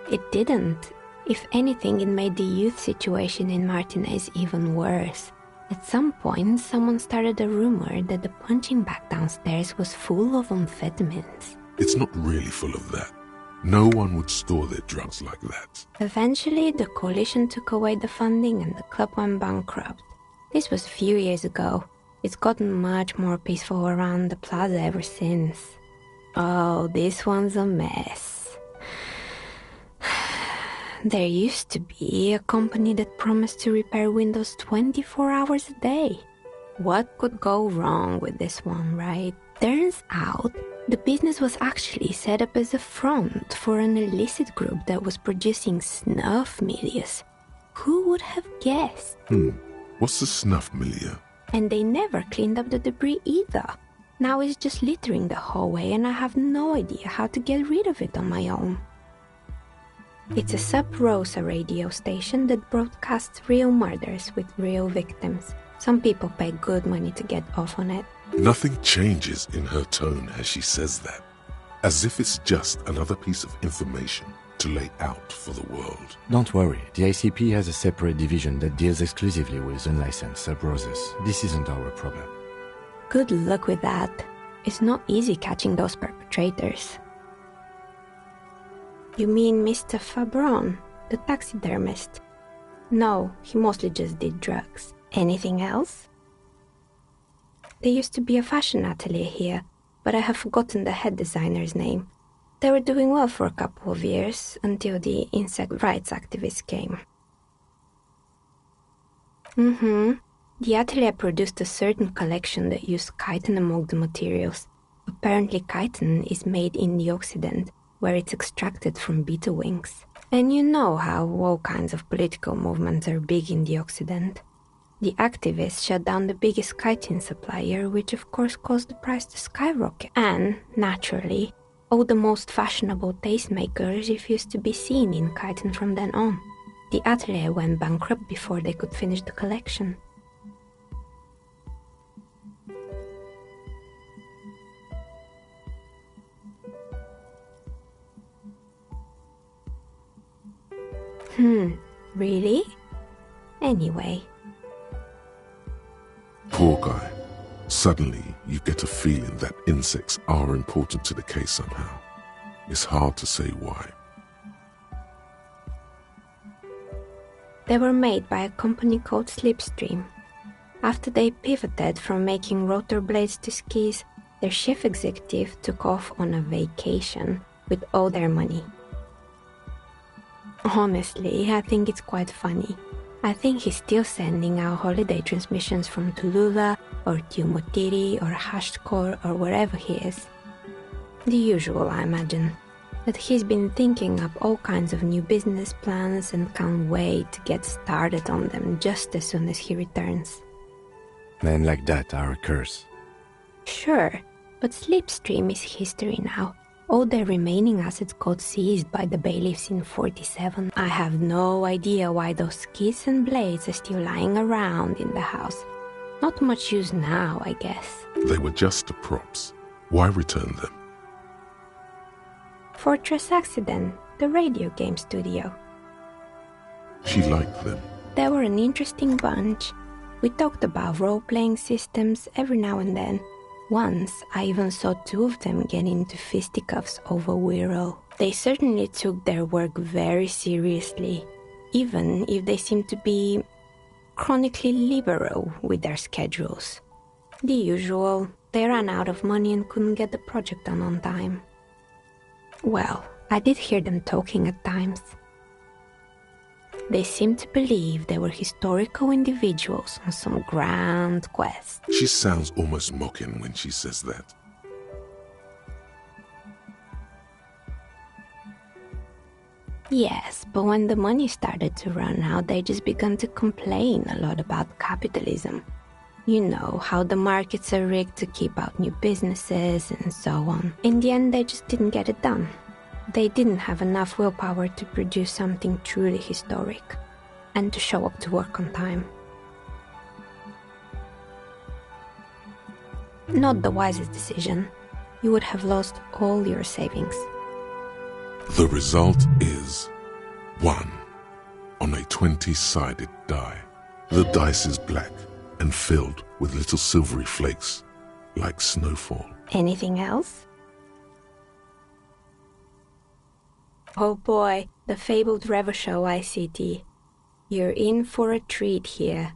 It didn't. If anything, it made the youth situation in Martinez even worse. At some point, someone started a rumor that the punching bag downstairs was full of amphetamines. It's not really full of that. No one would store their drugs like that. Eventually, the coalition took away the funding and the club went bankrupt. This was a few years ago. It's gotten much more peaceful around the plaza ever since. Oh, this one's a mess. There used to be a company that promised to repair windows 24 hours a day. What could go wrong with this one, right? Turns out, the business was actually set up as a front for an illicit group that was producing snuff milias. Who would have guessed? What's a snuff milieu? And they never cleaned up the debris either. Now it's just littering the hallway and I have no idea how to get rid of it on my own. It's a Sub Rosa radio station that broadcasts real murders with real victims. Some people pay good money to get off on it. Nothing changes in her tone as she says that, as if it's just another piece of information to lay out for the world. Don't worry, the ICP has a separate division that deals exclusively with unlicensed sub-roses. This isn't our problem. Good luck with that. It's not easy catching those perpetrators. You mean Mr. Fabron, the taxidermist? No, he mostly just did drugs. Anything else? There used to be a fashion atelier here, but I have forgotten the head designer's name. They were doing well for a couple of years, until the insect rights activists came. The atelier produced a certain collection that used chitin among the materials. Apparently chitin is made in the Occident, where it's extracted from beetle wings. And you know how all kinds of political movements are big in the Occident. The activists shut down the biggest chitin supplier, which of course caused the price to skyrocket. And, naturally, all the most fashionable tastemakers refused to be seen in chitin from then on. The atelier went bankrupt before they could finish the collection. Really? Anyway. Poor guy. Suddenly, you get a feeling that insects are important to the case somehow. It's hard to say why. They were made by a company called Slipstream. After they pivoted from making rotor blades to skis, their chief executive took off on a vacation with all their money. Honestly, I think it's quite funny. I think he's still sending out holiday transmissions from Tulula or Tiumotiri or Hashtkor or wherever he is. The usual, I imagine. But he's been thinking up all kinds of new business plans and can't wait to get started on them just as soon as he returns. Men like that are a curse. Sure, but Slipstream is history now. All their remaining assets got seized by the bailiffs in 47. I have no idea why those skis and blades are still lying around in the house. Not much use now, I guess. They were just props. Why return them? Fortress accident. the radio game studio. She liked them. They were an interesting bunch. We talked about role-playing systems every now and then. Once, I even saw two of them get into fisticuffs over Wirral. They certainly took their work very seriously, even if they seemed to be chronically liberal with their schedules. The usual, they ran out of money and couldn't get the project done on time. Well, I did hear them talking at times. They seemed to believe they were historical individuals on some grand quest. She sounds almost mocking when she says that. Yes, but when the money started to run out, they just began to complain a lot about capitalism. You know, how the markets are rigged to keep out new businesses and so on. In the end, they just didn't get it done. They didn't have enough willpower to produce something truly historic and to show up to work on time. Not the wisest decision. You would have lost all your savings. The result is 1 on a 20-sided die. The dice is black and filled with little silvery flakes, like snowfall. Anything else? Oh boy, the fabled Revachol ICT. You're in for a treat here.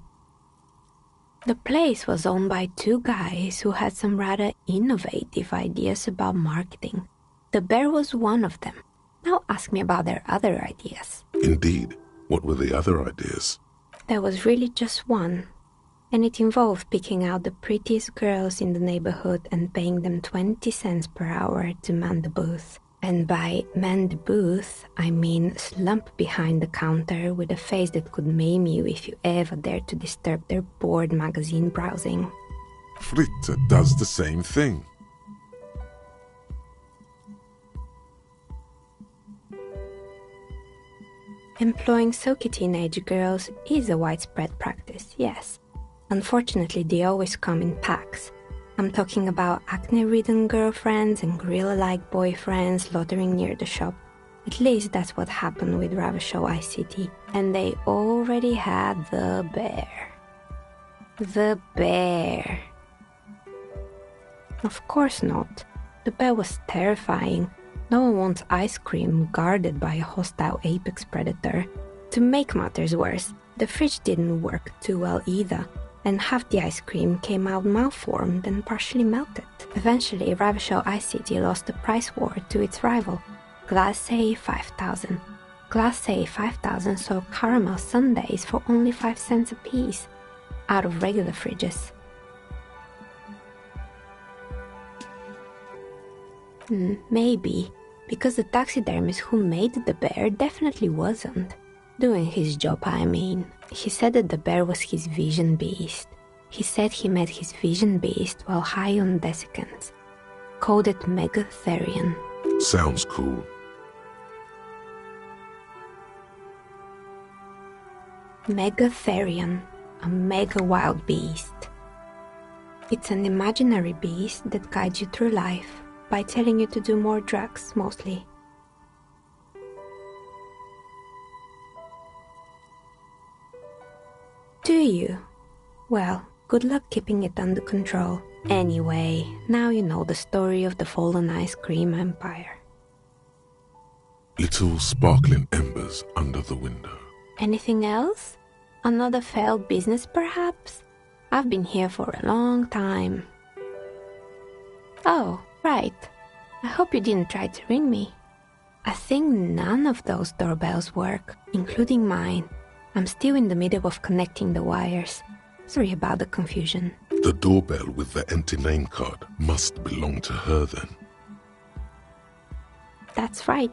The place was owned by two guys who had some rather innovative ideas about marketing. The bear was one of them. Now ask me about their other ideas. Indeed. What were the other ideas? There was really just one, and it involved picking out the prettiest girls in the neighborhood and paying them 20 cents per hour to man the booth. And by man the booth, I mean slump behind the counter with a face that could maim you if you ever dared to disturb their bored magazine browsing. Fritta does the same thing. Employing silky teenage girls is a widespread practice, yes. Unfortunately, they always come in packs. I'm talking about acne-ridden girlfriends and gorilla-like boyfriends loitering near the shop. At least that's what happened with Revachol ICT. And they already had the bear. The bear. Of course not. The bear was terrifying. No one wants ice cream guarded by a hostile apex predator. To make matters worse, the fridge didn't work too well either, and half the ice cream came out malformed and partially melted. Eventually, Revachol ICT lost the price war to its rival, Glacé 5000. Glacé 5000 sold caramel sundaes for only 5 cents a piece, out of regular fridges. Maybe, because the taxidermist who made the bear definitely wasn't. Doing his job, I mean. He said that the bear was his vision beast. He said he met his vision beast while high on desiccants. Called it Megatherion. Sounds cool. Megatherion, a mega wild beast. It's an imaginary beast that guides you through life by telling you to do more drugs, mostly. Do you? Well, good luck keeping it under control. Anyway, now you know the story of the fallen ice cream empire. Little sparkling embers under the window. Anything else? Another failed business, perhaps? I've been here for a long time. Oh, right. I hope you didn't try to ring me. I think none of those doorbells work, including mine. I'm still in the middle of connecting the wires. Sorry about the confusion. The doorbell with the empty name card must belong to her then. That's right.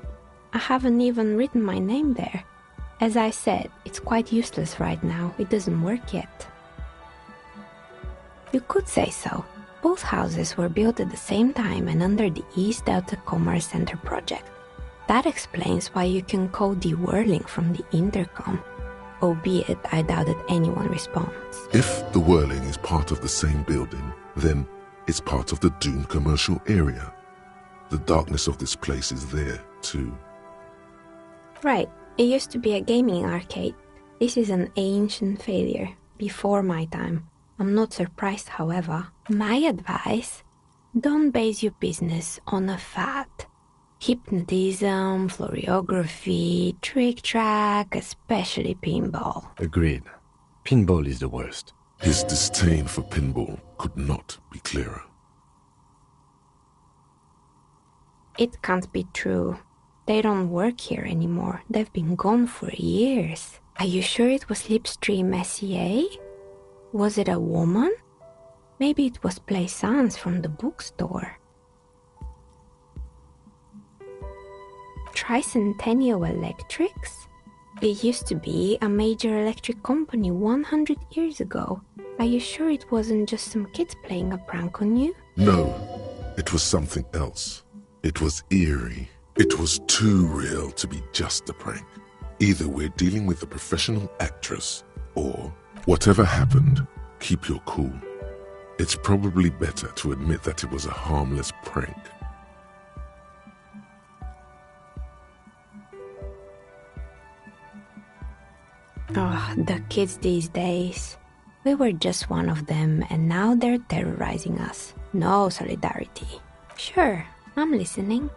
I haven't even written my name there. As I said, it's quite useless right now. It doesn't work yet. You could say so. Both houses were built at the same time and under the East Delta Commerce Center project. That explains why you can call the whirling from the intercom. Albeit, I doubt that anyone responds. If the whirling is part of the same building, then it's part of the Dune commercial area. The darkness of this place is there, too. Right, it used to be a gaming arcade. This is an ancient failure, before my time. I'm not surprised, however. My advice, don't base your business on a fad. Hypnotism, floriography, trick-track, especially pinball. Agreed. Pinball is the worst. His disdain for pinball could not be clearer. It can't be true. They don't work here anymore. They've been gone for years. Are you sure it was Slipstream SEA? Was it a woman? Maybe it was Plaisance from the bookstore. Tricentennial Electrics? It used to be a major electric company 100 years ago. Are you sure it wasn't just some kids playing a prank on you? No, it was something else. It was eerie. It was too real to be just a prank. Either we're dealing with a professional actress, or whatever happened, keep your cool. It's probably better to admit that it was a harmless prank. Oh, the kids these days. We were just one of them, and now they're terrorizing us. No solidarity. Sure, I'm listening.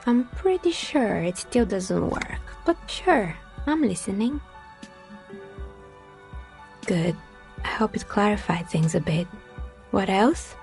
I'm pretty sure it still doesn't work, but sure, I'm listening. Good. I hope it clarified things a bit. What else?